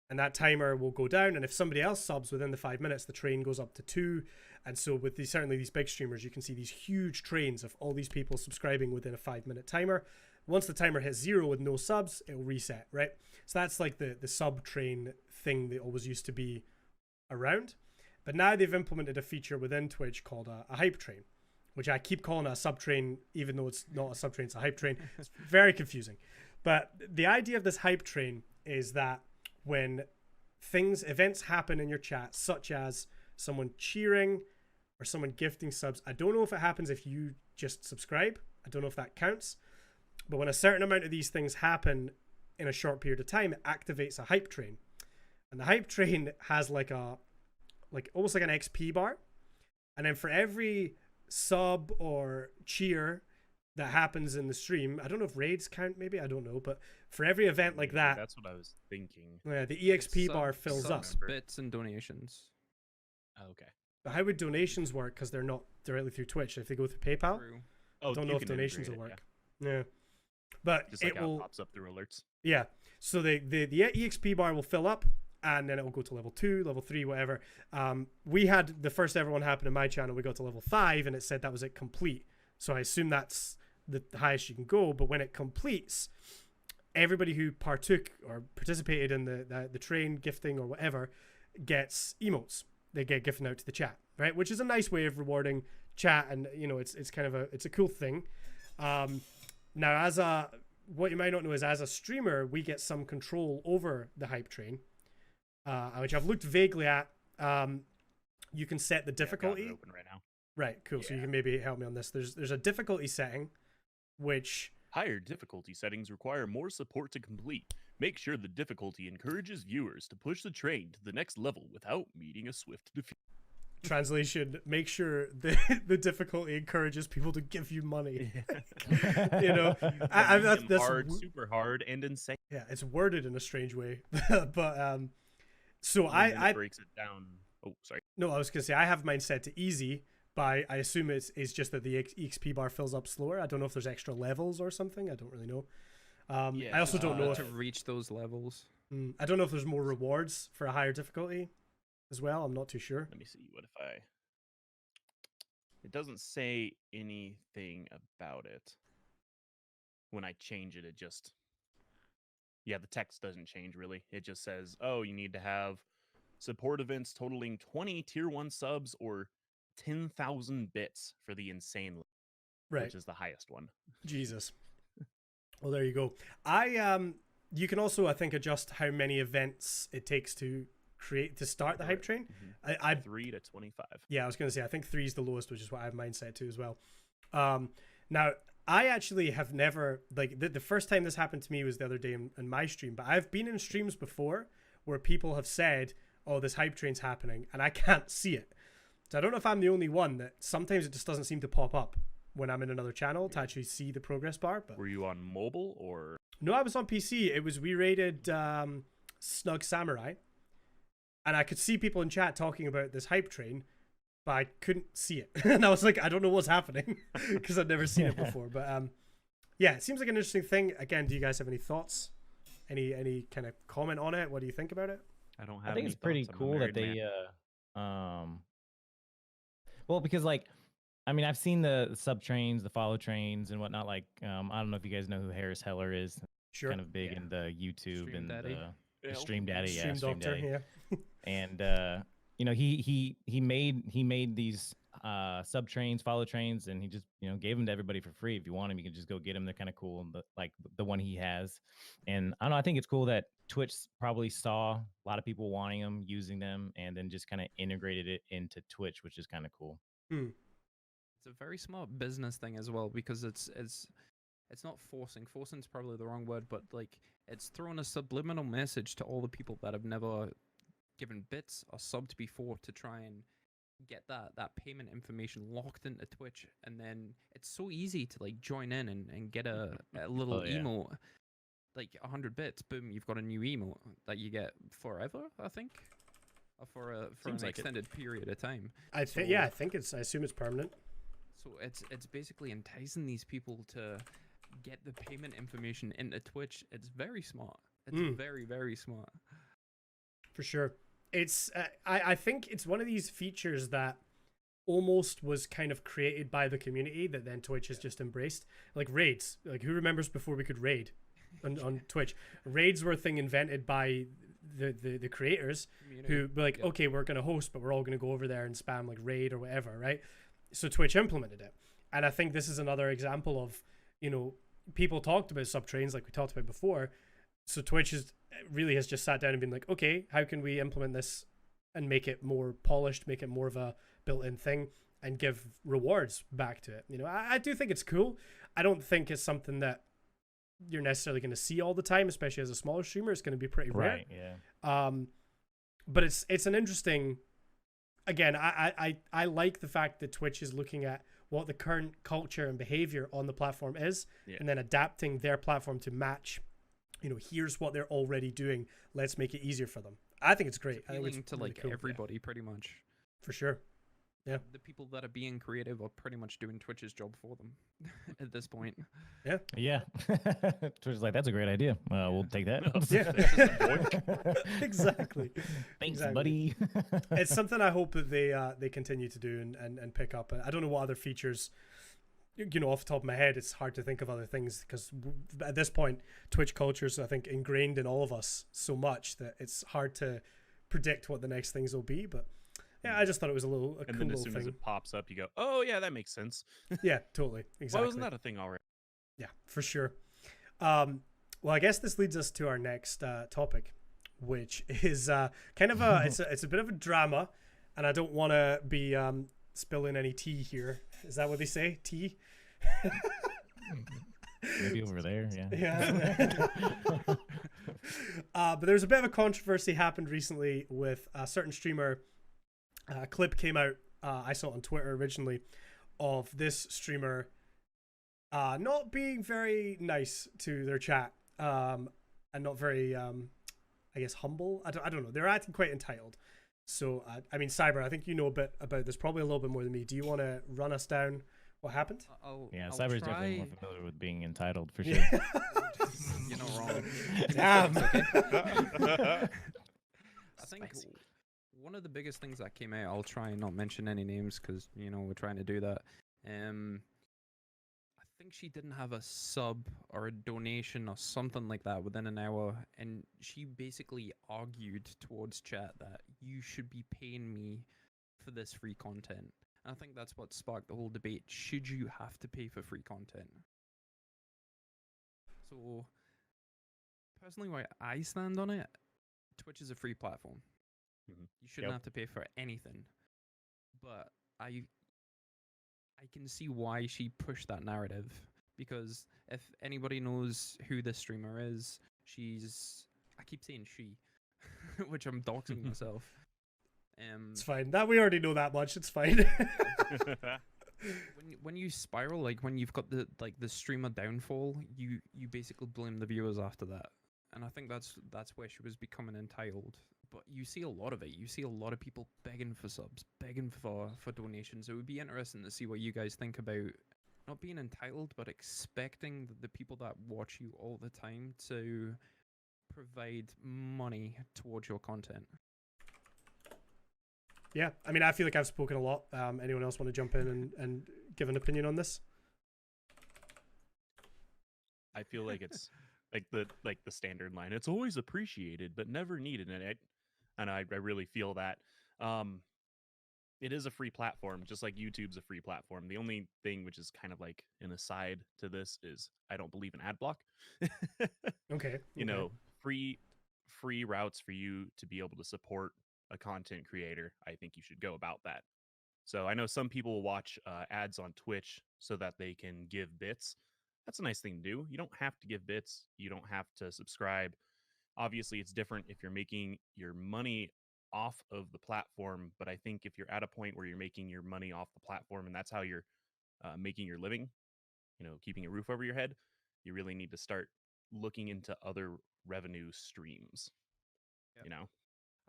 and that timer will go down. And if somebody else subs within the 5 minutes, the train goes up to 2. And so with certainly these big streamers, you can see these huge trains of all these people subscribing within a 5-minute timer. Once the timer hits 0 with no subs, it will reset, right? So that's like the sub train thing that always used to be around. But now they've implemented a feature within Twitch called a hype train, which I keep calling a sub train, even though it's not a sub train, it's a hype train. It's very confusing. But the idea of this hype train is that when events happen in your chat, such as someone cheering or someone gifting subs, I don't know if it happens if you just subscribe. I don't know if that counts. But when a certain amount of these things happen in a short period of time, it activates a hype train. And the hype train has like almost like an XP bar. And then for every sub or cheer that happens in the stream, I don't know if raids count, maybe, I don't know, but for every event like that, That's what I was thinking. yeah, the EXP bar fills up. Subs, bits, and donations. Oh, okay. But how would donations work? Because they're not directly through Twitch. If they go through PayPal, True. Oh, don't you know if can donations will integrate work. Yeah, but Just like it how will. it pops up through alerts. Yeah. So the EXP bar will fill up, and then it will go to level 2, level 3, whatever. We had the first ever one happen in my channel. We got to level 5, and it said that was it complete. So I assume that's the highest you can go. But when it completes, everybody who partook or participated in the train gifting or whatever gets emotes. They get given out to the chat, right? Which is a nice way of rewarding chat, and you know it's kind of a cool thing. Now, what you might not know is as a streamer, we get some control over the hype train, which I've looked vaguely at. You can set the difficulty. Yeah, I've got it open right now. Right, cool. So you Yeah. can maybe help me on this. There's a difficulty setting, which Higher difficulty settings require more support to complete. Make sure the difficulty encourages viewers to push the train to the next level without meeting a swift defeat. translation, make sure the difficulty encourages people to give you money. You know, that's hard, super hard, and insane. yeah, it's worded in a strange way, but so And then I it breaks it down. Oh, sorry. no, I was gonna say I have mine set to easy. By I assume it's just that the EXP bar fills up slower. I don't know if there's extra levels or something. I don't really know. Yeah, I also don't know to if reach those levels. I don't know if there's more rewards for a higher difficulty as well. I'm not too sure. Let me see. What if I? It doesn't say anything about it. When I change it, it just. Yeah, the text doesn't change really. It just says, "Oh, you need to have support events totaling 20 tier 1 subs or 10,000 bits for the insane level," Right. which is the highest one. Jesus. Well, there you go. You can also, I think, adjust how many events it takes to start the hype train. Mhm. I 3 to 25. Yeah, I was gonna say I think 3 is the lowest, which is what I have mine set to as well. Now I actually have never the first time this happened to me was the other day in my stream, but I've been in streams before where people have said, "Oh, this hype train's happening," and I can't see it. So I don't know if I'm the only one that sometimes it just doesn't seem to pop up when I'm in another channel to actually see the progress bar. But Were you on mobile or? no, I was on PC. We raided Snug Samurai, and I could see people in chat talking about this hype train, but I couldn't see it. And I was like, I don't know what's happening because I've never seen it before. But yeah, it seems like an interesting thing. Again, do you guys have any thoughts? Any kind of comment on it? What do you think about it? I don't have. I think any it's pretty thoughts. I'm a cool that married they man. well, because like I mean I've seen the sub trains, the follow trains and whatnot. Like I don't know if you guys know who Harris Heller is. Sure. Kind of big Yeah. in the YouTube Stream and Daddy. the Stream Daddy, yeah, Stream Stream Doctor, Daddy. yeah. And you know he made these sub trains, follow trains, and he just gave them to everybody for free. If you want them, you can just go get them. They're kind of cool, like the one he has. And I don't know, I think it's cool that Twitch probably saw a lot of people wanting them, using them, and then just kind of integrated it into Twitch, which is kind of cool. It's a very smart business thing as well because it's not forcing. Forcing's probably the wrong word, but like it's throwing a subliminal message to all the people that have never given bits or subbed before to try and get that payment information locked into Twitch, and then it's so easy to like join in and get a little Oh, yeah. emote, like 100 bits, boom, you've got a new emote that you get forever, I think, or for an Seems like it. extended period of time. I think I assume it's permanent. So it's basically enticing these people to get the payment information into Twitch. It's very smart. It's very, very smart. For sure. It's I think it's one of these features that almost was kind of created by the community that then Twitch has just embraced. Like raids. Like who remembers before we could raid on Twitch? Raids were a thing invented by the creators who were like, okay, we're gonna host, but we're all gonna go over there and spam like raid or whatever, right? So Twitch implemented it. And I think this is another example of, people talked about subtrains like we talked about before. So Twitch has just sat down and been like, okay, how can we implement this and make it more polished, make it more of a built-in thing, and give rewards back to it. You know, I do think it's cool. I don't think it's something that you're necessarily going to see all the time, especially as a smaller streamer. It's going to be pretty rare. Right. Yeah. But it's an interesting. Again, I like the fact that Twitch is looking at what the current culture and behavior on the platform is, and then adapting their platform to match. You know, here's what they're already doing. Let's make it easier for them. I think it's great. I think it's to really like cool. everybody, pretty much. For sure. Yeah. The people that are being creative are pretty much doing Twitch's job for them at this point. Yeah. Yeah. Twitch is like, that's a great idea. We'll take that. Exactly. Thanks, Exactly. buddy. It's something I hope that they continue to do and pick up. I don't know what other features, you know, off the top of my head. It's hard to think of other things because at this point, Twitch culture is, I think, ingrained in all of us so much that it's hard to predict what the next things will be. But yeah, I just thought it was a And cool then as little soon thing. as it pops up, you go, "Oh yeah, that makes sense." Yeah, totally. Exactly. Why wasn't that a thing already? Yeah, for sure. Well, I guess this leads us to our next topic, which is kind of it's a bit of a drama, and I don't want to be spilling any tea here. Is that what they say? Tea? Maybe over there. Yeah. Yeah. But there's a bit of a controversy happened recently with a certain streamer. A clip came out. I saw it on Twitter originally of this streamer not being very nice to their chat and not very, I guess, humble. I don't know. They're acting quite entitled. So, I mean, Cyber, I think you know a bit about this, probably a little bit more than me. Do you want to run us down what happened? Yeah, I'll Cyber's try... definitely more familiar with being entitled for sure. Yeah. You're not wrong. Damn. I think Spicy. one of the biggest things that came out, I'll try and not mention any names because, you know, we're trying to do that. I think she didn't have a sub or a donation or something like that within an hour. And she basically argued towards chat that you should be paying me for this free content. And I think that's what sparked the whole debate. Should you have to pay for free content? So, personally, where I stand on it, Twitch is a free platform. Mhm. You shouldn't Yep. have to pay for anything. But I can see why she pushed that narrative, because if anybody knows who this streamer is, I keep saying she, which I'm doxing myself. It's fine. That we already know that much. It's fine. When you spiral, like when you've got the streamer downfall, you basically blame the viewers after that. And I think that's where she was becoming entitled. But you see a lot of it. You see a lot of people begging for subs, begging for donations. It would be interesting to see what you guys think about not being entitled, but expecting the people that watch you all the time to provide money towards your content. Yeah, I mean, I feel like I've spoken a lot. Anyone else want to jump in and give an opinion on this? I feel like it's like the standard line. It's always appreciated, but never needed. And I really feel that. It is a free platform, just like YouTube's a free platform. The only thing which is kind of like an aside to this is I don't believe in ad block. Okay. You know, free routes for you to be able to support a content creator. I think you should go about that. So I know some people will watch ads on Twitch so that they can give bits. That's a nice thing to do. You don't have to give bits. You don't have to subscribe. Obviously, it's different if you're making your money off of the platform. But I think if you're at a point where you're making your money off the platform and that's how you're making your living, you know, keeping a roof over your head, you really need to start looking into other revenue streams. Yep. You know?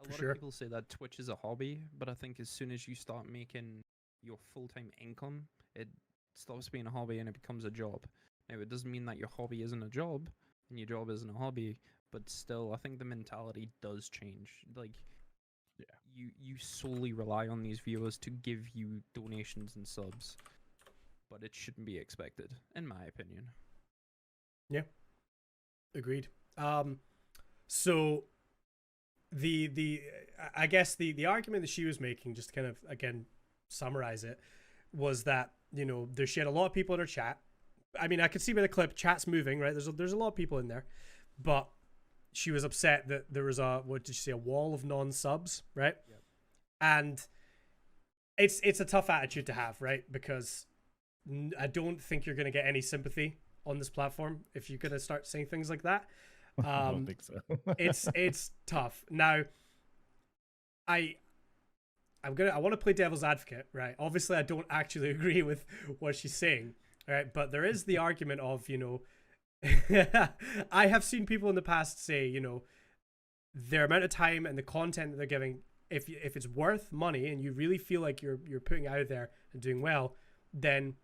A lot sure. of people say that Twitch is a hobby, but I think as soon as you start making your full-time income, it stops being a hobby and it becomes a job. Now, it doesn't mean that your hobby isn't a job and your job isn't a hobby, but still, I think the mentality does change. Like, yeah, you solely rely on these viewers to give you donations and subs, but it shouldn't be expected, in my opinion. Yeah. Agreed. So I guess the argument that she was making, just to kind of again summarize it, was that, you know, she had a lot of people in her chat I mean, I could see by the clip, chat's moving, right? There's a lot of people in there, but she was upset that there was what did she say, a wall of non-subs, right? Yep. And it's a tough attitude to have, right? Because I don't think you're going to get any sympathy on this platform if you're going to start saying things like that. I don't think so. It's tough. Now, I want to play devil's advocate, right? Obviously, I don't actually agree with what she's saying, right? But there is the argument of, you know, I have seen people in the past say, you know, their amount of time and the content that they're giving, if it's worth money and you really feel like you're putting out there and doing well, then,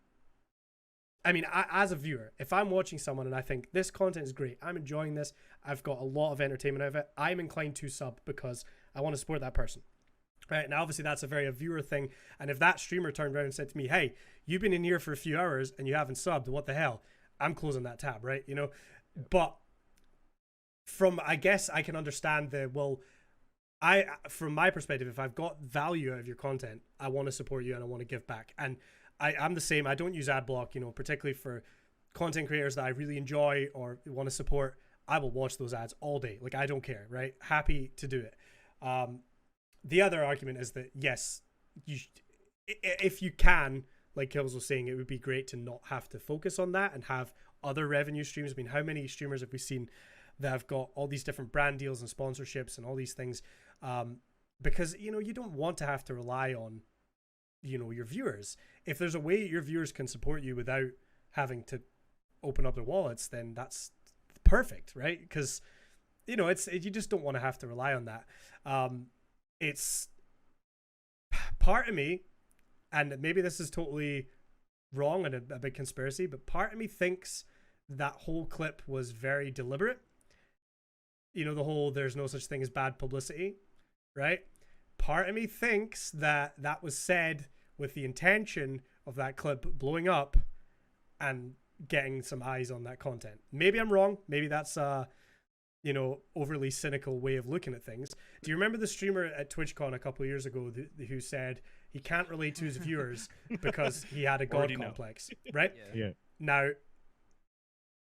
I mean, as a viewer, if I'm watching someone and I think this content is great, I'm enjoying this, I've got a lot of entertainment out of it, I'm inclined to sub because I want to support that person. Right, now obviously that's a viewer thing, and if that streamer turned around and said to me, hey, you've been in here for a few hours and you haven't subbed, what the hell? I'm closing that tab, right? You know, but I guess I can understand from my perspective, if I've got value out of your content, I want to support you and I want to give back. And I'm the same. I don't use ad block, you know, particularly for content creators that I really enjoy or want to support. I will watch those ads all day. Like, I don't care, right? Happy to do it. The other argument is that, yes, if you can, like Kills was saying, it would be great to not have to focus on that and have other revenue streams. I mean, how many streamers have we seen that have got all these different brand deals and sponsorships and all these things? Because, you know, you don't want to have to rely on, you know, your viewers. If there's a way your viewers can support you without having to open up their wallets, then that's perfect, right? Because, you know, you just don't want to have to rely on that. It's part of me, and maybe this is totally wrong and a big conspiracy, but part of me thinks that whole clip was very deliberate. You know, the whole there's no such thing as bad publicity, right? Part of me thinks that was said with the intention of that clip blowing up and getting some eyes on that content. Maybe I'm wrong. Maybe that's you know, overly cynical way of looking at things. Do you remember the streamer at TwitchCon a couple of years ago who said he can't relate to his viewers because he had a god complex, right? Yeah. Now,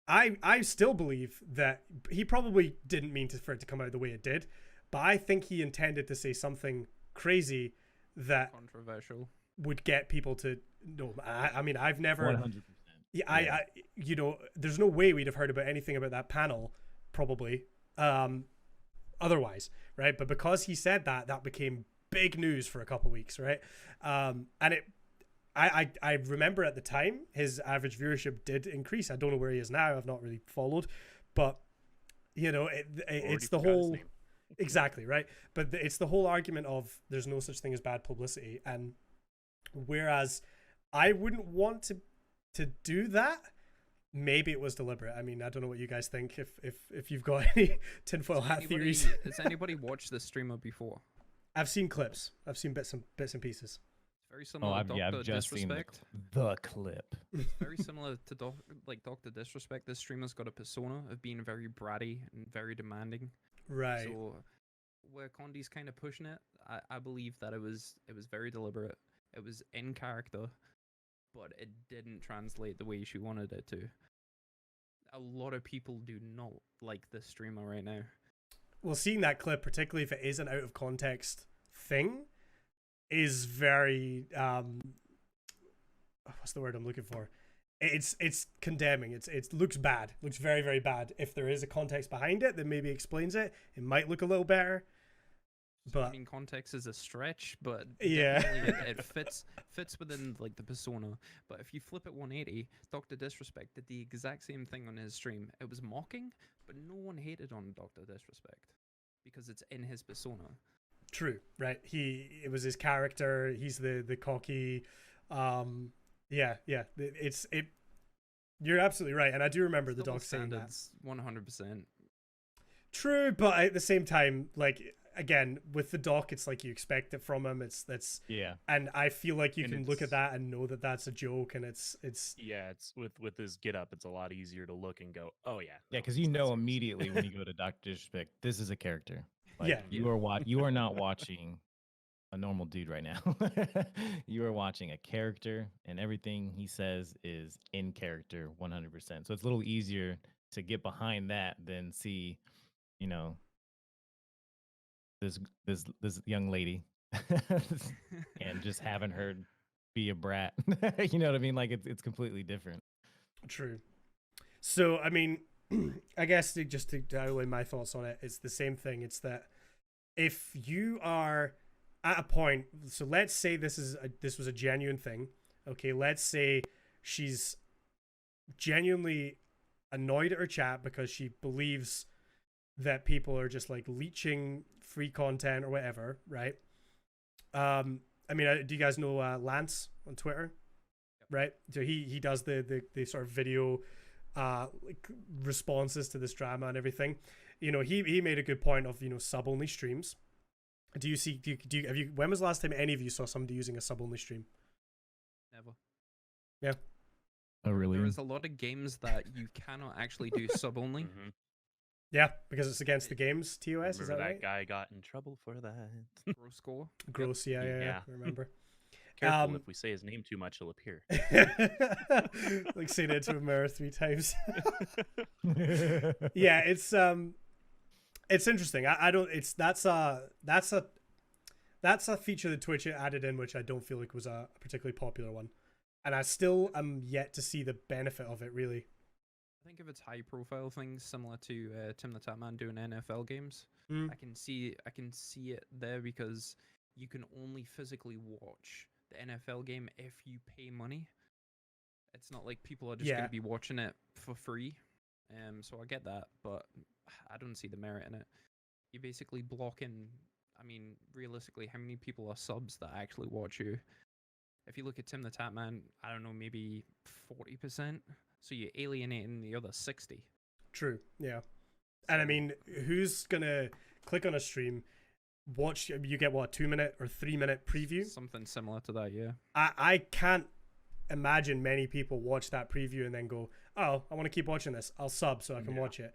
I still believe that he probably didn't mean for it to come out the way it did, but I think he intended to say something crazy that controversial would get people to know. I mean, I've never 100%. Yeah, I you know, there's no way we'd have heard about anything about that panel probably otherwise, right? But because he said that became big news for a couple of weeks, right? And I remember at the time his average viewership did increase. I don't know where he is now. I've not really followed, but you know, it's the whole exactly right. But it's the whole argument of there's no such thing as bad publicity, and whereas I wouldn't want to do that. Maybe it was deliberate. I mean, I don't know what you guys think. If you've got any tinfoil hat theories. Has anybody watched this streamer before? I've seen clips. I've seen bits and pieces. Very similar to Dr. I've just Disrespect. seen the clip. Very similar to Dr. Disrespect. This streamer's got a persona of being very bratty and very demanding. Right. So where Condi's kind of pushing it, I believe that it was very deliberate. It was in character, but it didn't translate the way she wanted it to. A lot of people do not like this streamer right now. Well, seeing that clip, particularly if it is an out of context thing, is very what's the word I'm looking for? It's condemning. It looks bad. Looks very, very bad. If there is a context behind it that maybe explains it, it might look a little better. But I mean, context is a stretch, but yeah, it fits within like the persona. But if you flip it 180, Dr. Disrespect did the exact same thing on his stream. It was mocking, but no one hated on Dr. Disrespect because it's in his persona. True, right? It was his character. He's the cocky, yeah. You're absolutely right, and I do remember the doc saying that. 100%. True, but at the same time, like. Again, with the doc, it's like you expect it from him. That's yeah, and I feel like you can look at that and know that that's a joke, and it's yeah, it's with his get up, it's a lot easier to look and go, oh yeah, yeah, because you know immediately when you go to Dr. Disrespect, this is a character. Like, yeah, you are not watching a normal dude right now. You are watching a character, and everything he says is in character 100%. So it's a little easier to get behind that than see, you know, this young lady and just having her be a brat. You know what I mean? Like it's completely different. True. So, I mean, I guess just to outline my thoughts on it, it's the same thing. It's that if you are at a point, so let's say this was a genuine thing. Okay, let's say she's genuinely annoyed at her chat because she believes that people are just like leeching free content or whatever, right? I mean, do you guys know Lance on Twitter? Right, so he does the sort of video like responses to this drama and everything. You know, he made a good point of, you know, sub only streams. Do you have you, when was the last time any of you saw somebody using a sub only stream? Never. Yeah. Oh, really? There is a lot of games that you cannot actually do sub only. Mhm. Yeah, because it's against the game's TOS. Is Remember that that right? guy got in trouble for that. Gross score. Gross. Yeah. Yeah. I remember. Careful, if we say his name too much, he'll appear. Like saying it to a mirror 3 times. Yeah, it's interesting. I don't. That's a feature that Twitch added in, which I don't feel like was a particularly popular one, and I still am yet to see the benefit of it. Really. I think if it's high profile things similar to Tim the Tatman doing NFL games, Mm. I can see it there because you can only physically watch the NFL game if you pay money. It's not like people are just going Yeah. to be watching it for free. So I get that, but I don't see the merit in it. You're basically blocking. I mean, realistically, how many people are subs that actually watch you? If you look at Tim the Tatman, I don't know, maybe 40%. So you're alienating the other 60. True. Yeah. And I mean, who's gonna click on a stream, watch? You get what, 2-minute or 3-minute preview? Something similar to that, yeah. I can't imagine many people watch that preview and then go, oh, I want to keep watching this. I'll sub so I can watch it.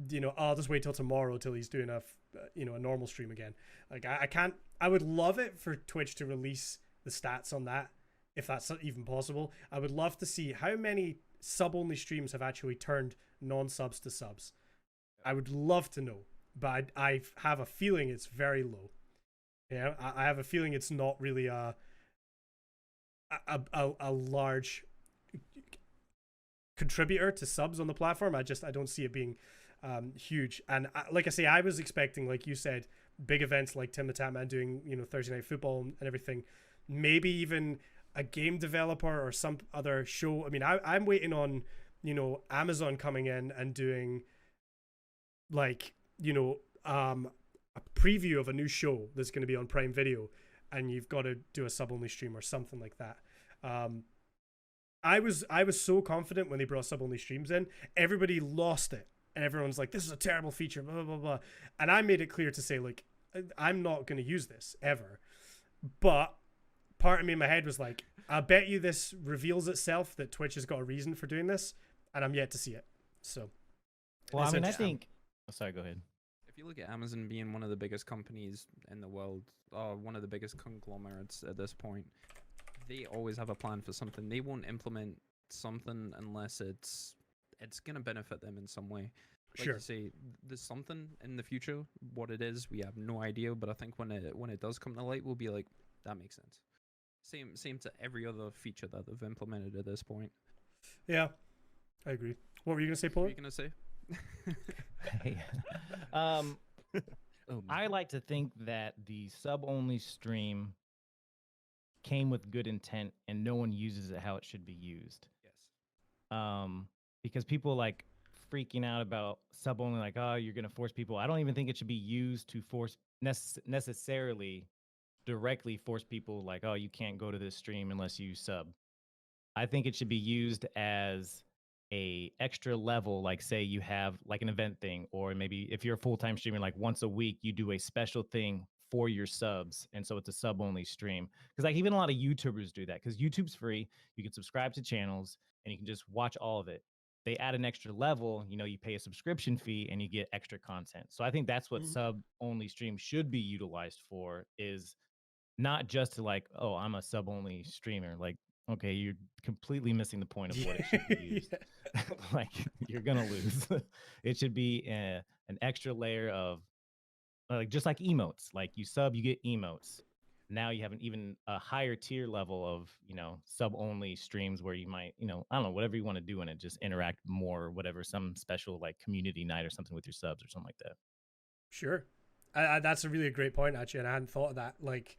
You know, I'll just wait till tomorrow till he's doing a normal stream again. Like I can't. I would love it for Twitch to release the stats on that, if that's even possible. I would love to see how many sub-only streams have actually turned non-subs to subs. I would love to know, but I have a feeling it's very low. Yeah, I have a feeling it's not really a large contributor to subs on the platform. I don't see it being huge. And like I say, I was expecting, like you said, big events like Tim the Tatman doing, you know, Thursday Night Football and everything. Maybe even a game developer or some other show. I mean, I'm waiting on, you know, Amazon coming in and doing like, you know, a preview of a new show that's going to be on Prime Video, and you've got to do a sub-only stream or something like that. I was so confident when they brought sub-only streams in. Everybody lost it, and everyone's like, "This is a terrible feature," blah blah blah blah. And I made it clear to say, like, I'm not going to use this ever. But part of me in my head was like, I bet you this reveals itself that Twitch has got a reason for doing this, and I'm yet to see it. So, Well, I It's mean, I interesting. think. Oh, sorry, go ahead. If you look at Amazon being one of the biggest companies in the world, or one of the biggest conglomerates at this point, they always have a plan for something. They won't implement something unless it's going to benefit them in some way. Like sure. you say, there's something in the future. What it is, we have no idea. But I think when it does come to light, we'll be like, that makes sense. Same to every other feature that they've implemented at this point. Yeah, I agree. What were you gonna say, What Paul? are you gonna say? Hey. I like to think that the sub-only stream came with good intent, and no one uses it how it should be used. Yes. Because people like freaking out about sub-only, like, oh, you're gonna force people. I don't even think it should be used to force necessarily directly force people, like, oh, you can't go to this stream unless you sub. I think it should be used as a extra level, like say you have like an event thing, or maybe if you're a full-time streamer, like once a week you do a special thing for your subs, and so it's a sub-only stream. Because like even a lot of YouTubers do that, because YouTube's free. You can subscribe to channels and you can just watch all of it. They add an extra level, you know, you pay a subscription fee and you get extra content. So I think that's what Mhm. sub-only streams should be utilized for, is not just to like, oh, I'm a sub only streamer. Like, okay, you're completely missing the point of what it should be used. Like, you're gonna lose. It should be an extra layer of like just like emotes. Like you sub, you get emotes. Now you have an even a higher tier level of sub only streams where you might I don't know, whatever you want to do in it, just interact more, or whatever, some special like community night or something with your subs or something like that. Sure. That's a really great point, actually, and I hadn't thought of that. Like,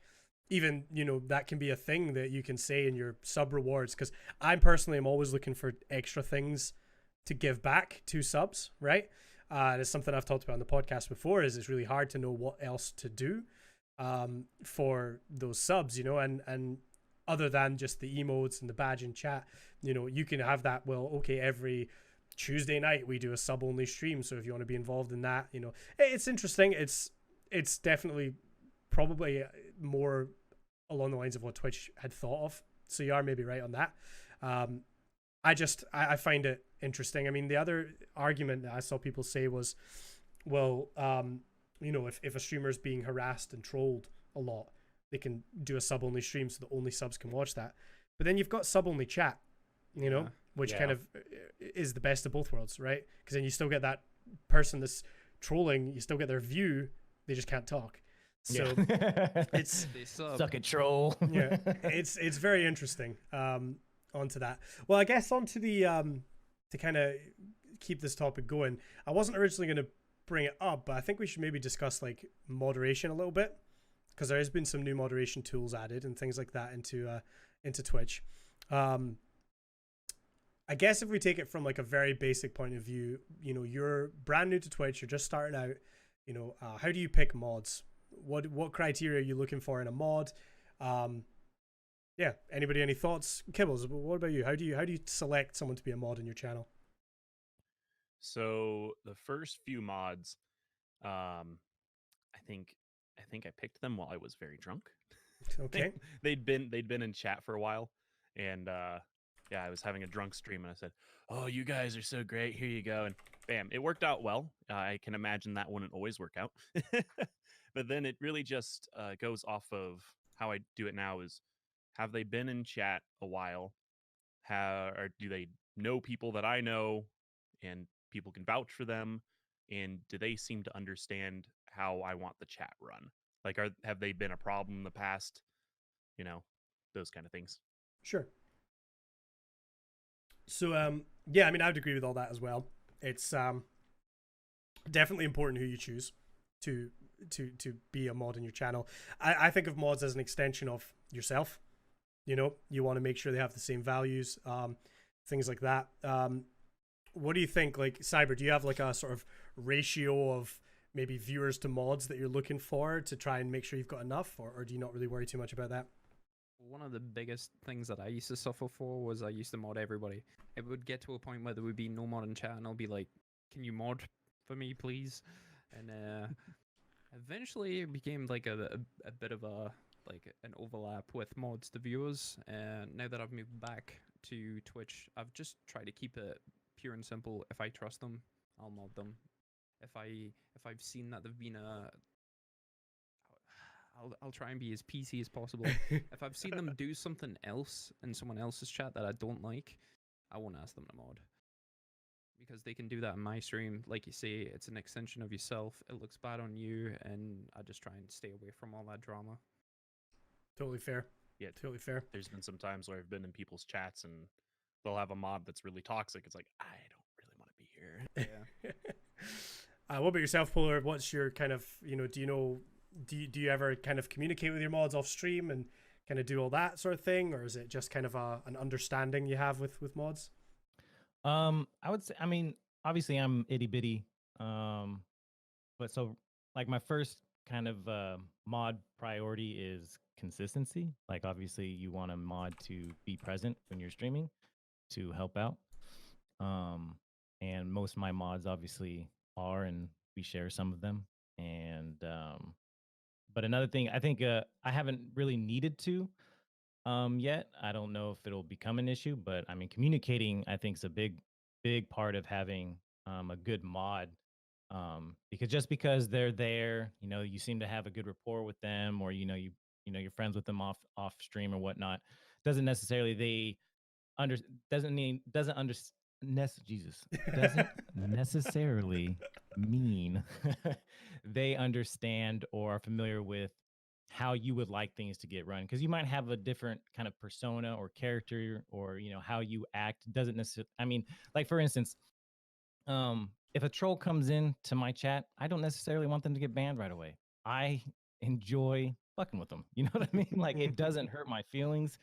even, that can be a thing that you can say in your sub rewards, because I personally am always looking for extra things to give back to subs, right? And it's something I've talked about on the podcast before, is it's really hard to know what else to do for those subs, and other than just the emotes and the badge and chat, you can have that, well, okay, every Tuesday night we do a sub only stream, so if you want to be involved in that, it's interesting. It's definitely probably more along the lines of what Twitch had thought of, so you are maybe right on that. I find it interesting. I mean, the other argument that I saw people say was, well, if a streamer is being harassed and trolled a lot, they can do a sub only stream so that only subs can watch that. But then you've got sub only chat, which kind of is the best of both worlds, right? Because then you still get that person that's trolling, you still get their view, they just can't talk. So it's suck it, troll. Yeah, it's very interesting. Onto that. Well, I guess onto the to kind of keep this topic going. I wasn't originally going to bring it up, but I think we should maybe discuss like moderation a little bit, because there has been some new moderation tools added and things like that into Twitch. I guess if we take it from like a very basic point of view, you're brand new to Twitch, you're just starting out, how do you pick mods? What criteria are you looking for in a mod? Yeah, anybody any thoughts? Kibbles, what about you? How do you select someone to be a mod in your channel? So the first few mods, I think I picked them while I was very drunk. Okay. They'd been in chat for a while, and yeah, I was having a drunk stream, and I said, "Oh, you guys are so great. Here you go." And bam, it worked out well. I can imagine that wouldn't always work out, but then it really just goes off of how I do it now. Is have they been in chat a while? Or do they know people that I know, and people can vouch for them? And do they seem to understand how I want the chat run? Like, have they been a problem in the past? Those kind of things. Sure. So yeah, I mean, I would agree with all that as well. It's definitely important who you choose to be a mod in your channel. I think of mods as an extension of yourself. You want to make sure they have the same values, things like that. What do you think? Like, Cyber, do you have like a sort of ratio of maybe viewers to mods that you're looking for to try and make sure you've got enough, or do you not really worry too much about that? One of the biggest things that I used to suffer for was I used to mod everybody. It would get to a point where there would be no mod in chat, and I'll be like, "Can you mod for me, please?" And eventually, it became like a bit of an overlap with mods to viewers. And now that I've moved back to Twitch, I've just tried to keep it pure and simple. If I trust them, I'll mod them. If I've seen that they've been I'll try and be as PC as possible. If I've seen them do something else in someone else's chat that I don't like, I won't ask them to mod. Because they can do that in my stream. Like you say, it's an extension of yourself. It looks bad on you, and I just try and stay away from all that drama. Totally fair. Yeah, totally fair. There's been some times where I've been in people's chats and they'll have a mod that's really toxic. It's like, I don't really want to be here. Yeah. What about yourself, Polar? What's your kind of, do you ever kind of communicate with your mods off stream and kind of do all that sort of thing, or is it just kind of an understanding you have with mods? I would say, I mean, obviously I'm itty bitty, but so like my first kind of mod priority is consistency. Like, obviously you want a mod to be present when you're streaming to help out. And most of my mods obviously are, and we share some of them. And but another thing, I think I haven't really needed to yet. I don't know if it'll become an issue, but I mean, communicating, I think, is a big part of having a good mod. Because just because they're there, you seem to have a good rapport with them, or you you're friends with them off stream or whatnot, doesn't necessarily they under doesn't under Jesus doesn't necessarily mean they understand or are familiar with how you would like things to get run, because you might have a different kind of persona or character, or how you act doesn't necessarily, I mean, like for instance, if a troll comes in to my chat, I don't necessarily want them to get banned right away. I enjoy fucking with them, you know what I mean? Like, it doesn't hurt my feelings.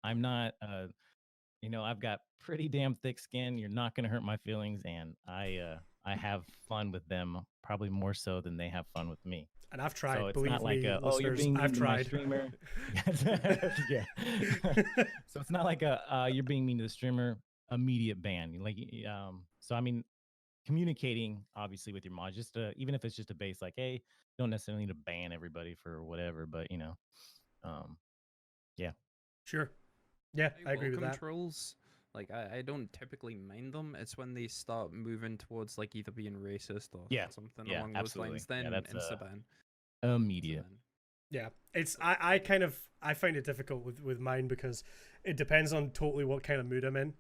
I'm not I've got pretty damn thick skin. You're not going to hurt my feelings, and I have fun with them probably more so than they have fun with me. And I've tried. So it's believe not like me, oh, you're being I've mean to my tried. streamer. Yeah. So it's not like you're being mean to the streamer, immediate ban. Like so I mean, communicating obviously with your mods, just even if it's just a base, like, hey, you don't necessarily need to ban everybody for whatever, but yeah. Sure. Yeah, I agree with that. Controls, like I don't typically mind them. It's when they start moving towards like either being racist or something along those lines. Then insta-ban. Immediate. Yeah, it's I find it difficult with mine because it depends on totally what kind of mood I'm in.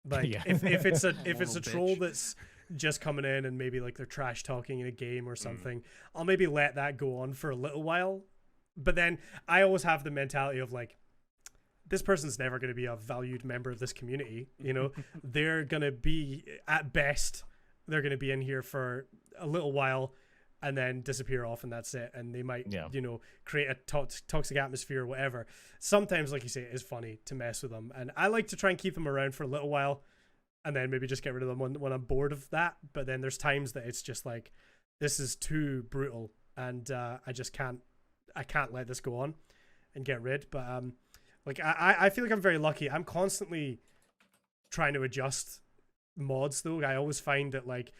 Like if it's a troll that's just coming in and maybe like they're trash talking in a game or something, I'll maybe let that go on for a little while. But then I always have the mentality of like, this person's never going to be a valued member of this community. They're going to be, at best, they're going to be in here for a little while and then disappear off, and that's it. And they might, create a toxic atmosphere or whatever. Sometimes, like you say, it is funny to mess with them. And I like to try and keep them around for a little while and then maybe just get rid of them when I'm bored of that. But then there's times that it's just like, this is too brutal and I just can't let this go on and get rid. But like I feel like I'm very lucky. I'm constantly trying to adjust mods though. I always find that like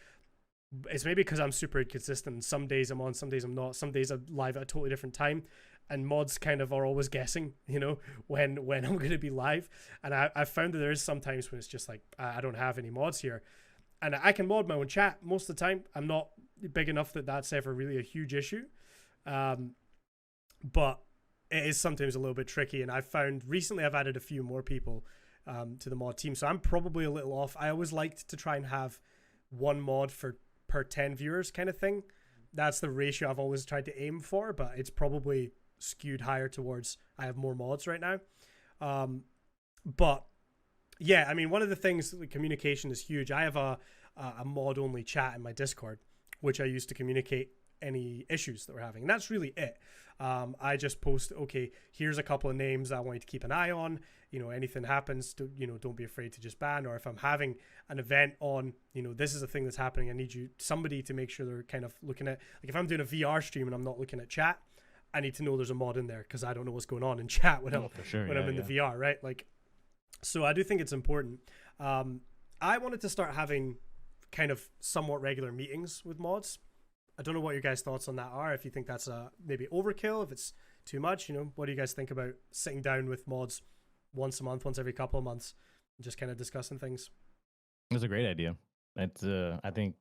it's maybe because I'm super inconsistent. Some days I'm on, some days I'm not. Some days I'm live at a totally different time, and mods kind of are always guessing, when I'm going to be live. And I've found that there is sometimes when it's just like I don't have any mods here, and I can mod my own chat most of the time. I'm not big enough that that's ever really a huge issue, but it is sometimes a little bit tricky. And I've found recently I've added a few more people to the mod team, so I'm probably a little off. I always liked to try and have one mod per 10 viewers kind of thing. That's the ratio I've always tried to aim for, but it's probably skewed higher towards I have more mods right now. But yeah, I mean, one of the things, communication is huge. I have a mod only chat in my Discord, which I use to communicate any issues that we're having, and that's really it. I just post, okay, here's a couple of names I want you to keep an eye on. Anything happens, don't be afraid to just ban. Or if I'm having an event on, this is a thing that's happening, I need somebody to make sure they're kind of looking at, like if I'm doing a VR stream and I'm not looking at chat, I need to know there's a mod in there because I don't know what's going on in chat when I'm in the VR, right? Like, so I do think it's important. I wanted to start having kind of somewhat regular meetings with mods. I don't know what your guys' thoughts on that are. If you think that's maybe overkill, if it's too much, what do you guys think about sitting down with mods once a month, once every couple of months, and just kind of discussing things? It's a great idea. It's I think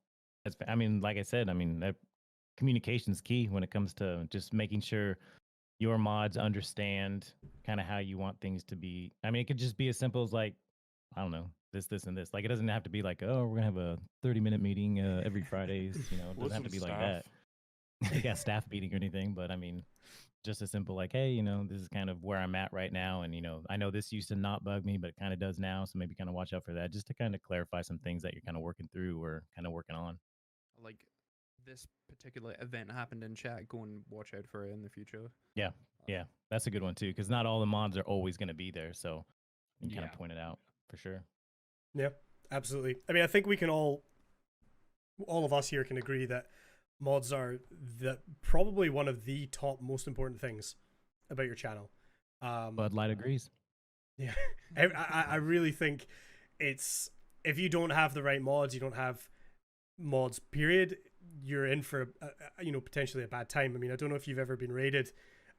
I mean, like I said, I mean, communication is key when it comes to just making sure your mods understand kind of how you want things to be. I mean, it could just be as simple as like, I don't know, this, and this. Like, it doesn't have to be like, oh, we're gonna have a 30-minute meeting every Fridays. It doesn't have to be like that. Yeah, staff meeting or anything. But I mean, just as simple like, hey, this is kind of where I'm at right now, and I know this used to not bug me, but it kind of does now. So maybe kind of watch out for that, just to kind of clarify some things that you're kind of working through or kind of working on. Like, this particular event happened in chat. Go and watch out for it in the future. Yeah, that's a good one too, because not all the mods are always going to be there, so you can kind of point it out for sure. Yeah, absolutely. I mean, I think we can all of us here can agree that mods are probably one of the top most important things about your channel. Bud Light agrees. Yeah, I really think it's, if you don't have the right mods, you don't have mods, period, you're in for potentially a bad time. I mean, I don't know if you've ever been raided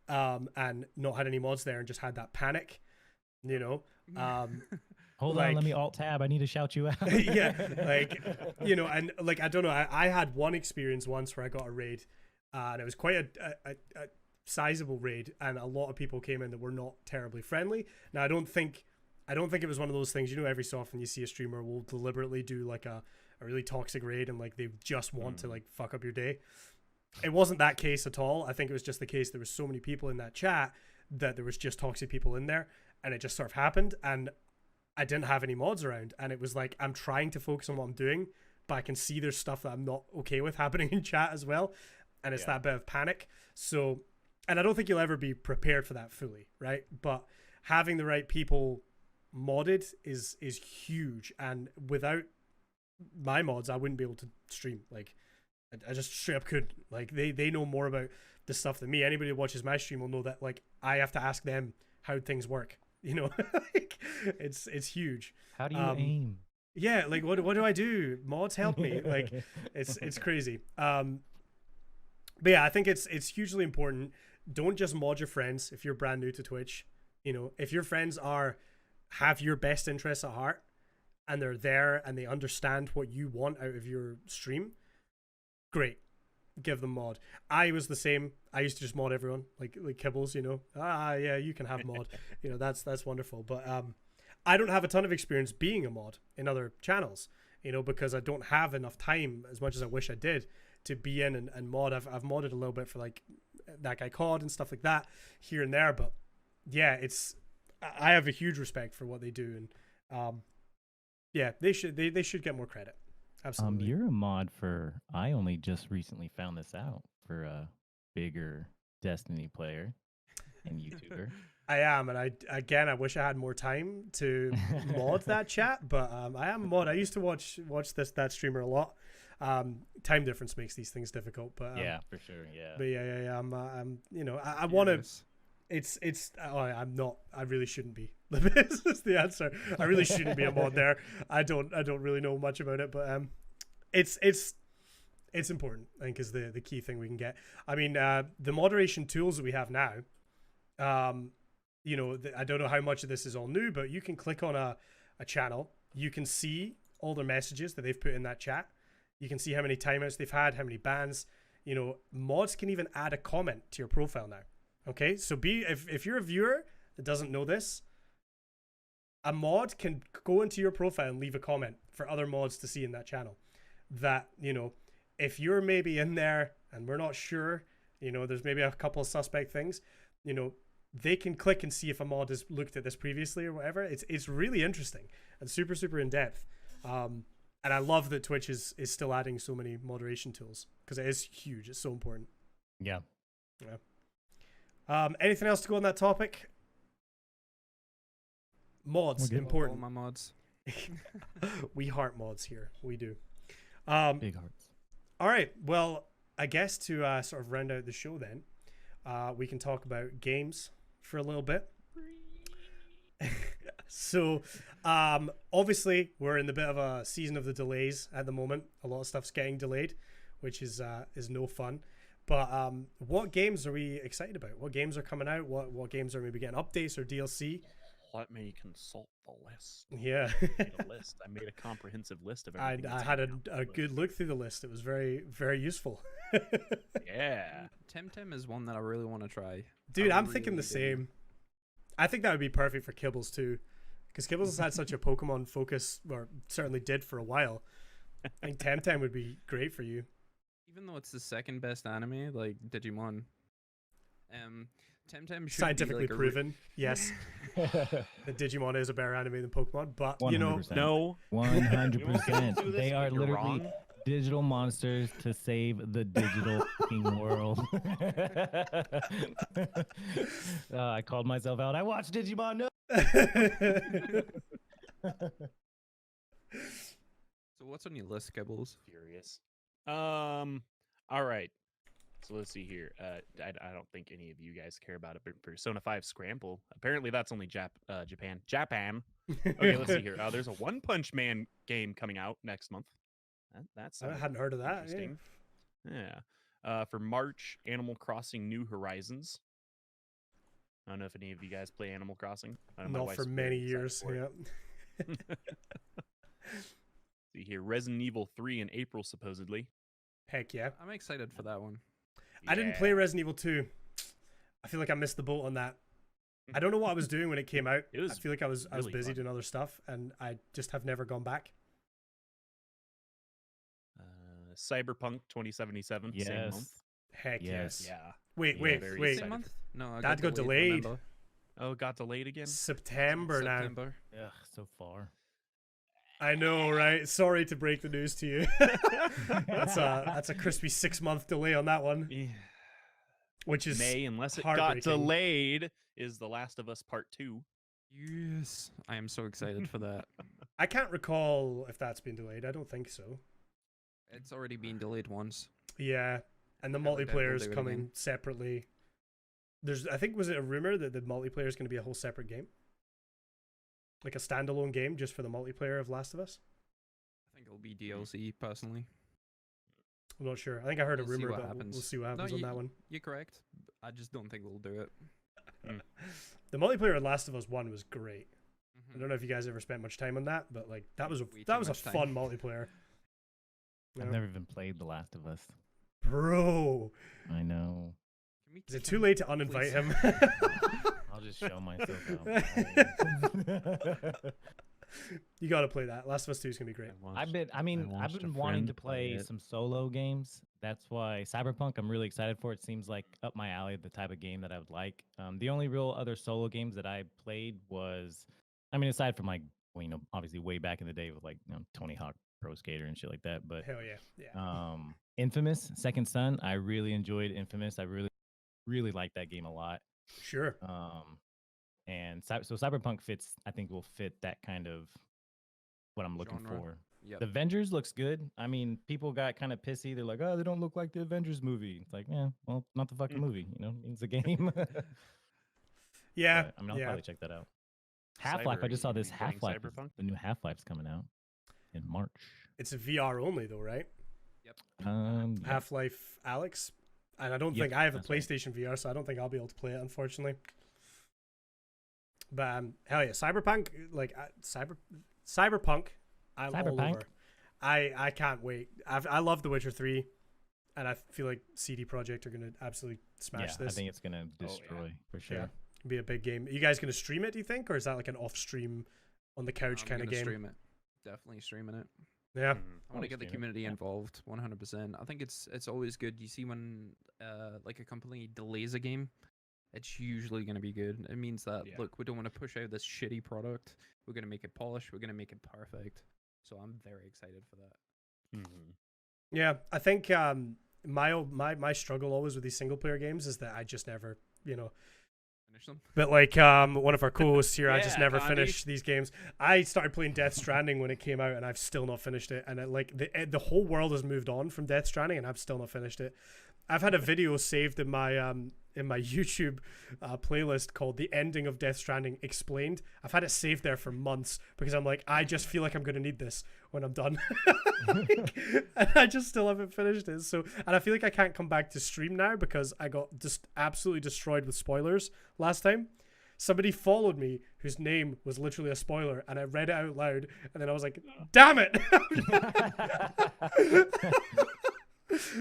and not had any mods there and just had that panic, Hold on, let me alt tab. I need to shout you out. Yeah, like, and like, I don't know. I had one experience once where I got a raid, and it was quite sizable raid, and a lot of people came in that were not terribly friendly. Now, I don't think it was one of those things. Every so often you see a streamer will deliberately do like a really toxic raid, and like they just want to like fuck up your day. It wasn't that case at all. I think it was just the case there was so many people in that chat that there was just toxic people in there, and it just sort of happened. And I didn't have any mods around, and it was like I'm trying to focus on what I'm doing, but I can see there's stuff that I'm not okay with happening in chat as well, and it's that bit of panic. So, and I don't think you'll ever be prepared for that fully, right? But having the right people modded is huge, and without my mods I wouldn't be able to stream. Like I just straight up could. Like they know more about the stuff than me. Anybody who watches my stream will know that like I have to ask them how things work, like, it's huge. How do you aim? Yeah, like what do I do? Mods help me. Like it's crazy. But yeah, I think it's hugely important. Don't just mod your friends if you're brand new to Twitch. If your friends have your best interests at heart, and they're there and they understand what you want out of your stream, great, give them mod. I was the same. I used to just mod everyone, like Kibbles, yeah, you can have mod. That's wonderful. But I don't have a ton of experience being a mod in other channels, because I don't have enough time, as much as I wish I did, to be in and mod. I've modded a little bit for like that guy COD and stuff like that here and there, but yeah, I have a huge respect for what they do, and yeah, they should get more credit. Absolutely. You're a mod for, I only just recently found this out, for a bigger Destiny player and YouTuber. I am, and I wish I had more time to mod that chat, but I am a mod. I used to watch that streamer a lot. Time difference makes these things difficult, but yeah, for sure, yeah. But yeah, I'm I want to. I'm not. I really shouldn't be. This is the answer. I really shouldn't be a mod there. I don't really know much about it, but it's important. I think is the key thing we can get. I mean, the moderation tools that we have now. I don't know how much of this is all new, but you can click on a channel. You can see all their messages that they've put in that chat. You can see how many timeouts they've had, how many bans. Mods can even add a comment to your profile now. Okay, so if you're a viewer that doesn't know this, a mod can go into your profile and leave a comment for other mods to see in that channel. That, if you're maybe in there and we're not sure, there's maybe a couple of suspect things, they can click and see if a mod has looked at this previously or whatever. It's really interesting and super, super in depth. And I love that Twitch is still adding so many moderation tools, because it is huge. It's so important. Yeah. Anything else to go on that topic? Mods, important. All my mods. We heart mods here. We do. Big hearts. All right. Well, I guess to sort of round out the show then, we can talk about games for a little bit. So, obviously, we're in the bit of a season of the delays at the moment. A lot of stuff's getting delayed, which is no fun. But what games are we excited about? What games are coming out? What games are maybe getting updates or DLC? Let me consult the list. Yeah. I made a comprehensive list of everything. I had a good look through the list. It was very, very useful. Yeah. Temtem is one that I really want to try. Dude, I'm thinking the same. I think that would be perfect for Kibbles too, because Kibbles has had such a Pokemon focus, or certainly did for a while. I think Temtem would be great for you. Even though it's the second best anime, like Digimon, Temtem should scientifically be like proven. Yes, that Digimon is a better anime than Pokemon, but 100%. No, 100%. They are You're literally wrong. digital monsters to save the digital fucking world. I called myself out. I watched Digimon. No. So what's on your list, Kibbles? Furious. All right. So let's see here. I don't think any of you guys care about it, but Persona 5 Scramble. Apparently, that's only Japan. Okay, let's see here. There's a One Punch Man game coming out next month. That's I hadn't heard of that. interesting. Yeah. For March, Animal Crossing New Horizons. I don't know if any of you guys play Animal Crossing. I know my Not wife's for very many excited years. for it. Yeah. See here, Resident Evil 3 in April, supposedly. Heck yeah. I'm excited for that one. I didn't play Resident Evil 2. I feel like I missed the boat on that. I don't know what I was doing when it came out. It was I feel like I was really busy fun. doing other stuff, and I just have never gone back. Cyberpunk 2077, same month. Yes. Heck yes. Yes. Yeah. Wait, Yeah, wait, very wait. Same excited. month? No, That got delayed. remember? Oh, it got delayed again. September now. September. Ugh, so far. I know, right? Sorry to break the news to you. that's a crispy 6-month delay on that one, Yeah. which is May, unless it got heartbreaking. delayed, is The Last of Us Part 2. Yes. I am so excited for that. I can't recall if that's been delayed. I don't think so. It's already been delayed once. Yeah, and the Highly doubt they'll multiplayer is do it coming again. separately. I think, was it a rumor that the multiplayer is going to be a whole separate game, like a standalone game just for the multiplayer of Last of Us? I think it'll be DLC, personally. I'm not sure. I think I heard a We'll see rumor, what but we'll happens. see what happens on that one. You're correct. I just don't think they'll do it. The multiplayer of Last of Us 1 was great. I Mhm. don't know if you guys ever spent much time on that, but like that was a Way that too was a much time. fun multiplayer. I've Yeah. never even played The Last of Us. Bro, I know. Can we is it kick too him, late to please? uninvite him? I'll just show myself out. You got to play that. Last of Us 2 is gonna be great. I've been wanting to play some solo games. That's why Cyberpunk, I'm really excited for. It seems like up my alley, the type of game that I would like. The only real other solo games that I played was, aside from like, well, obviously way back in the day with like, Tony Hawk Pro Skater and shit like that. But Hell yeah, yeah. Infamous Second Son, I really enjoyed Infamous. I really liked that game a lot. Sure. And so Cyberpunk I think will fit that kind of what I'm looking Genre. for. Yep. The Avengers looks good. I mean, people got kind of pissy. They're like, "Oh, they don't look like the Avengers movie." It's like, yeah, well, not the fucking movie. It's a game. Yeah. But, I'll yeah. probably check that out. Half-Life. I just saw Cyber, this you playing Half-Life. Cyberpunk? The new Half-Life's coming out in March. It's a VR only though, right? Yeah. Half-Life Alex. And I don't Yep, think I have a that's right. PlayStation VR, so I don't think I'll be able to play it, unfortunately. But hell yeah, Cyberpunk, like Cyberpunk, I'm all Cyberpunk. over. I can't wait. I love The Witcher 3, and I feel like CD Projekt are gonna absolutely smash Yeah, this. I think it's gonna yeah. destroy for sure. Yeah. Be a big game. Are you guys gonna stream it? Do you think, or is that like an off-stream, on the couch I'm kind of gonna game? Stream it. Definitely streaming it. Yeah. Mhm. I want to get the stream it, community yeah. involved 100%. I think it's always good. You see when like a company delays a game, it's usually going to be good. It means that Yeah. look, we don't want to push out this shitty product. We're going to make it polished. We're going to make it perfect. So I'm very excited for that. Mhm. Yeah, I think my struggle always with these single player games is that I just never, Finish them. but like one of our co-hosts here, I just Yeah, never Gandhi. finish these games. I started playing Death Stranding when it came out, and I've still not finished it. And the whole world has moved on from Death Stranding, and I've still not finished it. I've had a video saved in my YouTube playlist called "The Ending of Death Stranding Explained." I've had it saved there for months because I'm like, I just feel like I'm gonna need this when I'm done, and I just still haven't finished it. So, and I feel like I can't come back to stream now because I got just absolutely destroyed with spoilers last time. Somebody followed me whose name was literally a spoiler, and I read it out loud, and then I was like, "Damn it!"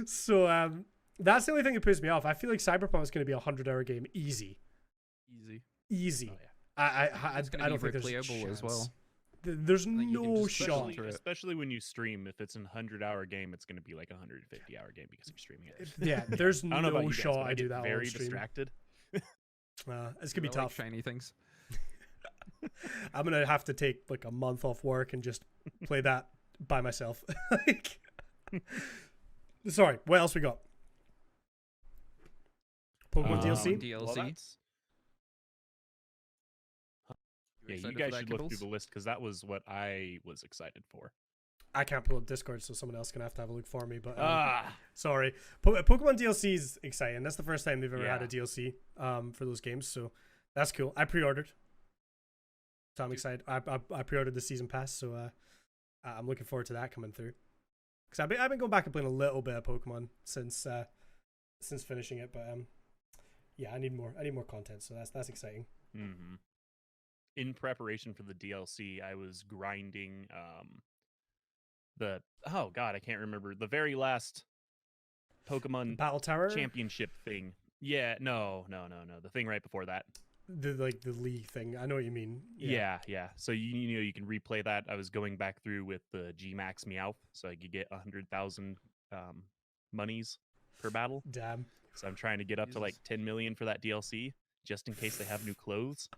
So that's the only thing that puts me off. I feel like Cyberpunk is going to be a 100-hour game, easy. Easy. Oh, yeah. I It's going to don't be think there's a replayable as chance. well. There's Like, you can no just shot. through it. Especially when you stream. If it's a 100-hour game, it's going to be like a 150-hour game because you're streaming it. Yeah, there's I don't know about no you guys, shot but I do get that very on stream. distracted. It's gonna be I like tough. shiny things. I'm gonna have to take like a month off work and just play that by myself. Like, sorry, what else we got? Pokemon DLC. DLC. Well, that's- yeah, you excited for guys that, should look through Kibbles? the list because that was what I was excited for. I can't pull up Discord, so someone else gonna have to have a look for me. But Ah, sorry, Pokemon DLC is exciting. That's the first time they've ever had a Yeah. DLC for those games, so that's cool. I pre-ordered, so I'm excited. I pre-ordered the season pass, so I'm looking forward to that coming through. Because I've been going back and playing a little bit of Pokemon since finishing it, but yeah, I need more content, so that's exciting. mhm. In preparation for the DLC, I was grinding oh god, I can't remember the very last Pokemon Battle Tower. championship thing. Yeah, no. The thing right before that. The league thing. I know what you mean. Yeah. So you can replay that. I was going back through with the Gmax Meowth, so I could get 100,000 monies per battle. Damn. So I'm trying to get up to like Jesus. 10 million for that DLC, just in case they have new clothes.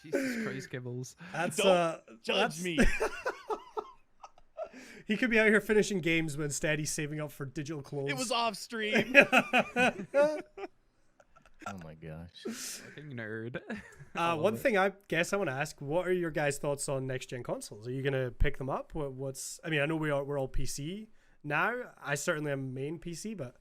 Jesus Christ, Kibbles. That's Don't judge that's- me. He could be out here finishing games, but instead he's saving up for digital clothes. It was off stream. Oh my gosh. Fucking nerd. I love One it. thing I guess I want to ask: what are your guys' thoughts on next gen consoles? Are you gonna pick them up? I mean, I know we're all PC now. I certainly am main PC, but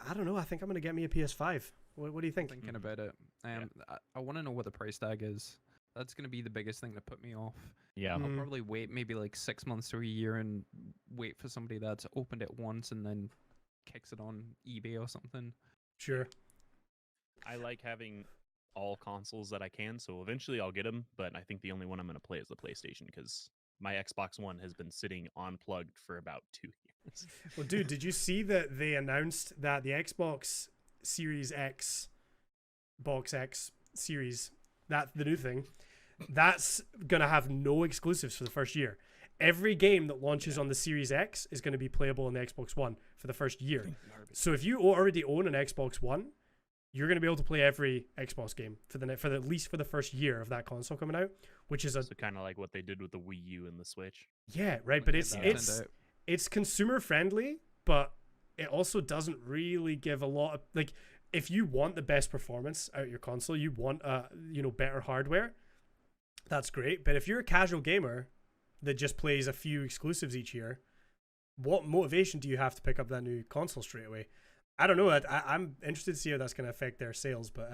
I don't know. I think I'm gonna get me a PS5. What do you think? Thinking about it. I want to know what the price tag is. That's going to be the biggest thing to put me off. Yeah. I'll Mm. probably wait maybe like 6 months to a year and wait for somebody that's opened it once and then kicks it on eBay or something. Sure. I like having all consoles that I can, so eventually I'll get them. But I think the only one I'm going to play is the PlayStation because my Xbox One has been sitting unplugged for about 2 years. Well, dude, did you see that they announced that the Xbox Series X, Box X Series, that the new thing, that's gonna have no exclusives for the first year. Every game that launches on the Series X is going to be playable on the Xbox One for the first year. So if you already own an Xbox One, you're going to be able to play every Xbox game for at least for the first year of that console coming out, which is So kind of like what they did with the Wii U and the Switch. yeah, right. But Get it's that it's sent out. it's consumer friendly, but it also doesn't really give a lot of like if you want the best performance out of your console, you want better hardware. That's great, but if you're a casual gamer that just plays a few exclusives each year, what motivation do you have to pick up that new console straight away? I don't know. I'm interested to see how that's going to affect their sales, but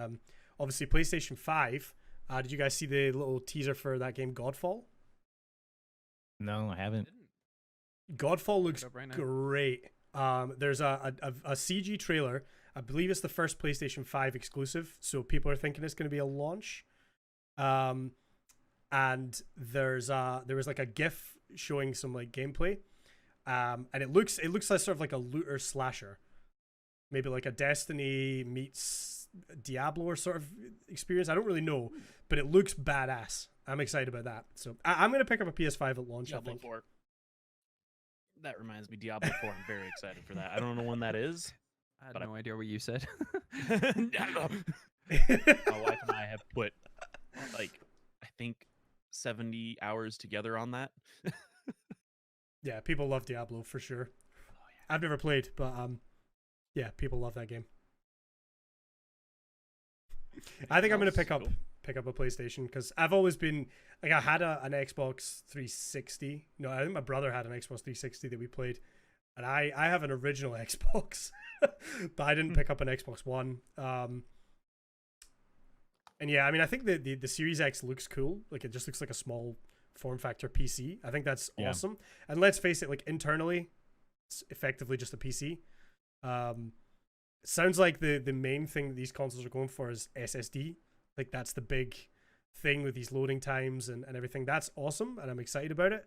obviously PlayStation 5. Did you guys see the little teaser for that game Godfall? No, I haven't. Godfall looks up right now. great. There's a CG trailer. I believe it's the first PlayStation 5 exclusive, so people are thinking it's going to be a launch. And there was like a GIF showing some like gameplay, and it looks like sort of like a looter slasher, maybe like a Destiny meets Diablo or sort of experience. I don't really know, but it looks badass. I'm excited about that. So I'm gonna pick up a PS5 at launch. I Diablo think. 4. That reminds me, Diablo 4. I'm very excited for that. I don't know when that is. I had But no idea what you said. My wife and I have put like I think 70 hours together on that. Yeah, people love Diablo for sure. I've never played, but yeah, people love that game. I think I'm gonna pick up a PlayStation because I've always been like I had an Xbox 360. No, I think my brother had an Xbox 360 that we played, and I have an original Xbox, but I didn't pick up an Xbox One. And yeah, I mean, I think the Series X looks cool. Like it just looks like a small form factor PC. I think that's awesome. And let's face it, like internally, it's effectively just a PC. Sounds like the main thing that these consoles are going for is SSD. Like that's the big thing with these loading times and everything. That's awesome, and I'm excited about it.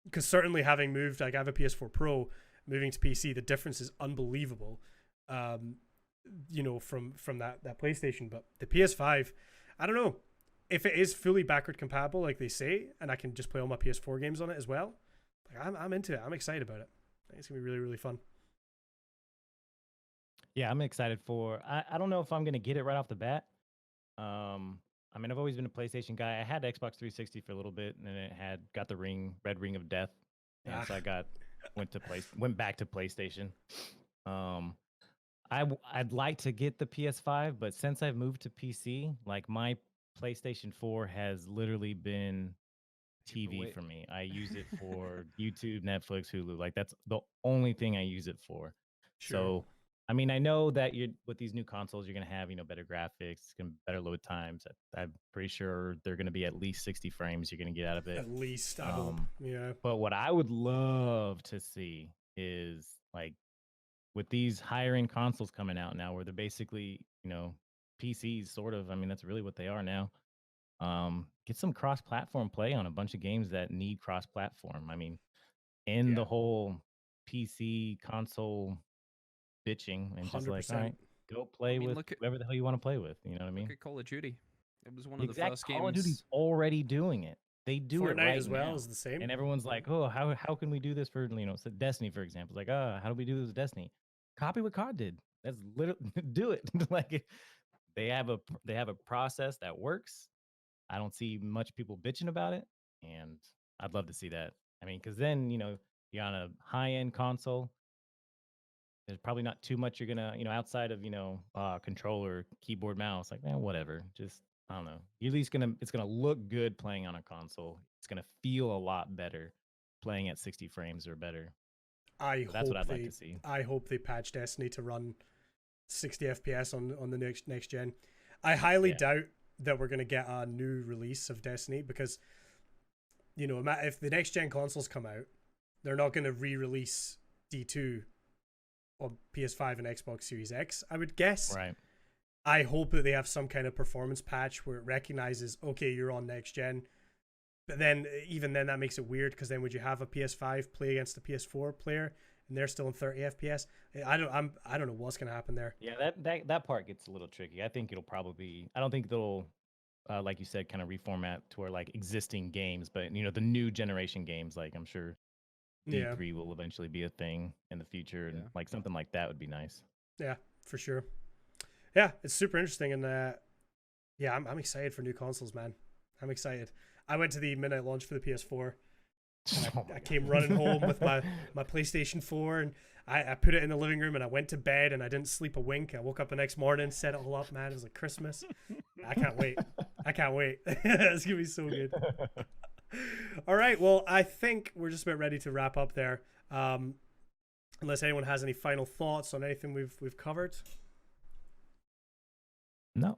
Because certainly having moved, like I have a PS4 Pro, moving to PC, the difference is unbelievable. From that PlayStation, but the PS5, I don't know if it is fully backward compatible like they say, and I can just play all my PS4 games on it as well. Like I'm into it. I'm excited about it. I think it's gonna be really, really fun. Yeah, I'm excited for. I don't know if I'm gonna get it right off the bat. I mean, I've always been a PlayStation guy. I had Xbox 360 for a little bit, and then it got the Red Ring of Death, and so I went back to PlayStation. I'd like to get the PS5, but since I've moved to PC, like my PlayStation 4 has literally been TV Wait. for me. I use it for YouTube, Netflix, Hulu. Like that's the only thing I use it for. So, I mean, I know that with these new consoles, you're gonna have better graphics, better load times. I'm pretty sure they're gonna be at least 60 frames. You're gonna get out of it. At least I hope. Yeah. But what I would love to see is like with these higher end consoles coming out now, where they're basically PCs, sort of. I mean, that's really what they are now. Get some cross-platform play on a bunch of games that need cross-platform. I mean, the whole PC console bitching and just like, 100%. all right, go play with look at- whoever the hell you want to play with. You know what I mean? Look at Call of Duty. It was one of the Exact first Call of games. Duty's already doing it. They do it Fortnite right as well now. is the same. And everyone's like, oh, how can we do this for, you know, so Destiny, for example? It's like, how do we do this with Destiny? Copy what COD did. That's literally do it. Like they have a process that works. I don't see much people bitching about it, and I'd love to see that. I mean, because then, you know, you're on a high-end console. There's probably not too much you're gonna, you know, outside of, you know, controller, keyboard, mouse. Like, man, whatever. Just I don't know. You're at least it's gonna look good playing on a console. It's gonna feel a lot better playing at 60 frames or better. That's what I'd like to see. I hope they patch Destiny to run 60 FPS on the next gen. I highly doubt that we're gonna get a new release of Destiny because, you know, if the next gen consoles come out, they're not gonna re-release D2 on PS5 and Xbox Series X, I would guess. Right. I hope that they have some kind of performance patch where it recognizes, okay, you're on next gen. But then, even then, that makes it weird because then would you have a PS5 play against a PS4 player and they're still in 30 FPS? I don't know what's gonna happen there. Yeah, that part gets a little tricky. I think it'll probably. I don't think they'll, like you said, kind of reformat to where like existing games, but you know the new generation games. Like I'm sure D3 will eventually be a thing in the future, and like something like that would be nice. Yeah, for sure. Yeah, it's super interesting, and yeah, I'm excited for new consoles, man. I'm excited. I went to the midnight launch for the PS4. I came running home with my PlayStation 4, and I put it in the living room, and I went to bed, and I didn't sleep a wink. I woke up the next morning, set it all up, man. It was like Christmas. I can't wait. It's gonna be so good. All right, well, I think we're just about ready to wrap up there. Unless anyone has any final thoughts on anything we've covered. No.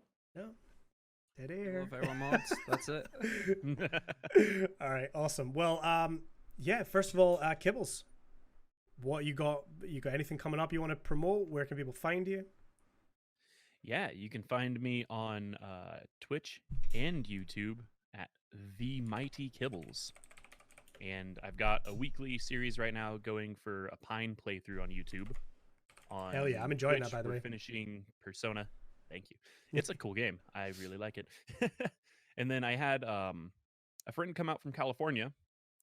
Dead air. Love our mods. That's it. All right, awesome. Well, yeah. First of all, Kibbles, what you got? You got anything coming up you want to promote? Where can people find you? Yeah, you can find me on Twitch and YouTube at The Mighty Kibbles. And I've got a weekly series right now going for a Pine playthrough on YouTube. Hell yeah, I'm enjoying Twitch, that, by the way. Finishing Persona. Thank you. It's a cool game. I really like it. And then I had a friend come out from California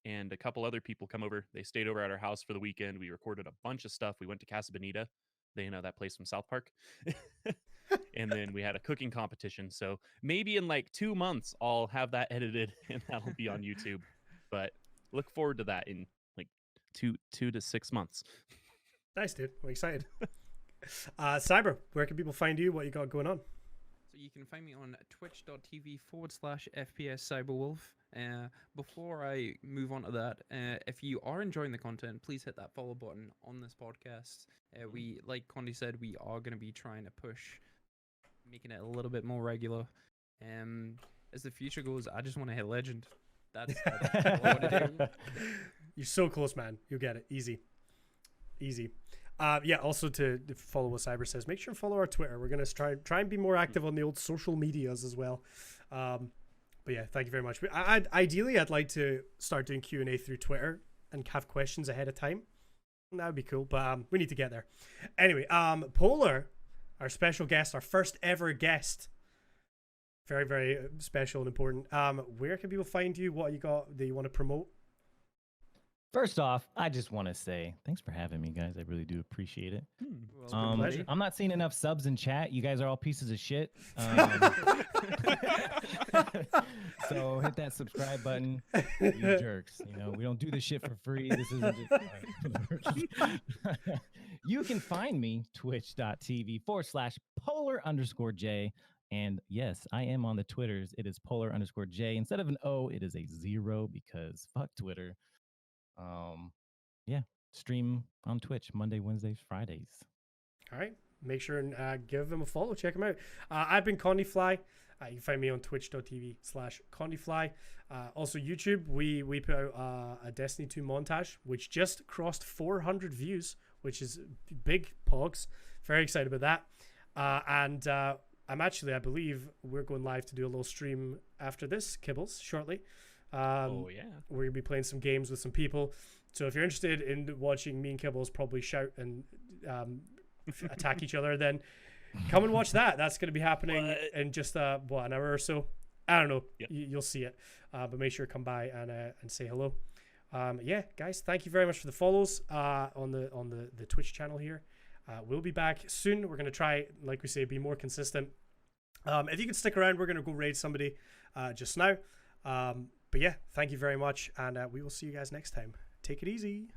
and a couple other people come over. They stayed over at our house for the weekend. We recorded a bunch of stuff. We went to Casa Bonita. They know that place from South Park. And then we had a cooking competition. So maybe in like 2 months, I'll have that edited and that'll be on YouTube. But look forward to that in like 2 to 6 months. Nice, dude. I'm excited. Cyber, where can people find you? What you got going on? So you can find me on twitch.tv/FPS Cyberwolf. Before I move on to that, if you are enjoying the content, please hit that follow button on this podcast. We, like Condi said, we are going to be trying to push, making it a little bit more regular. As the future goes, I just want to hit legend. That's all I want to do. You're so close, man. You'll get it. Easy. Yeah, also to follow what Cyber says, make sure to follow our Twitter. We're going to try and be more active on the old social medias as well. But yeah, thank you very much. Ideally, I'd like to start doing Q&A through Twitter and have questions ahead of time. That would be cool, but we need to get there. Anyway, Polar, our special guest, our first ever guest. Very, very special and important. Where can people find you? What you got that you want to promote? First off, I just want to say thanks for having me, guys. I really do appreciate it. Well, pleasure. I'm not seeing enough subs in chat. You guys are all pieces of shit. So hit that subscribe button, you jerks. You know, we don't do this shit for free. This isn't just... You can find me twitch.tv/polar_J. And yes, I am on the Twitters. It is polar_J. Instead of an O, it is a 0 because fuck Twitter. Yeah, stream on Twitch Monday, Wednesdays, Fridays. All right, make sure and give them a follow. Check them out. I've been Condifly. You can find me on twitch.tv/Condifly. Also YouTube, we put out a Destiny 2 montage, which just crossed 400 views, which is big pogs. Very excited about that. And I'm actually, I believe, we're going live to do a little stream after this, Kibbles, shortly. Oh yeah, we're gonna be playing some games with some people. So if you're interested in watching me and Kibbles probably shout and attack each other, then come and watch that. That's going to be happening in just an hour or so. I don't know. Yep. You'll see it, but make sure to come by and say hello. Yeah, guys, thank you very much for the follows on the Twitch channel here. We'll be back soon. We're going to try, like we say, be more consistent. If you can stick around, we're going to go raid somebody just now. But yeah, thank you very much, and we will see you guys next time. Take it easy.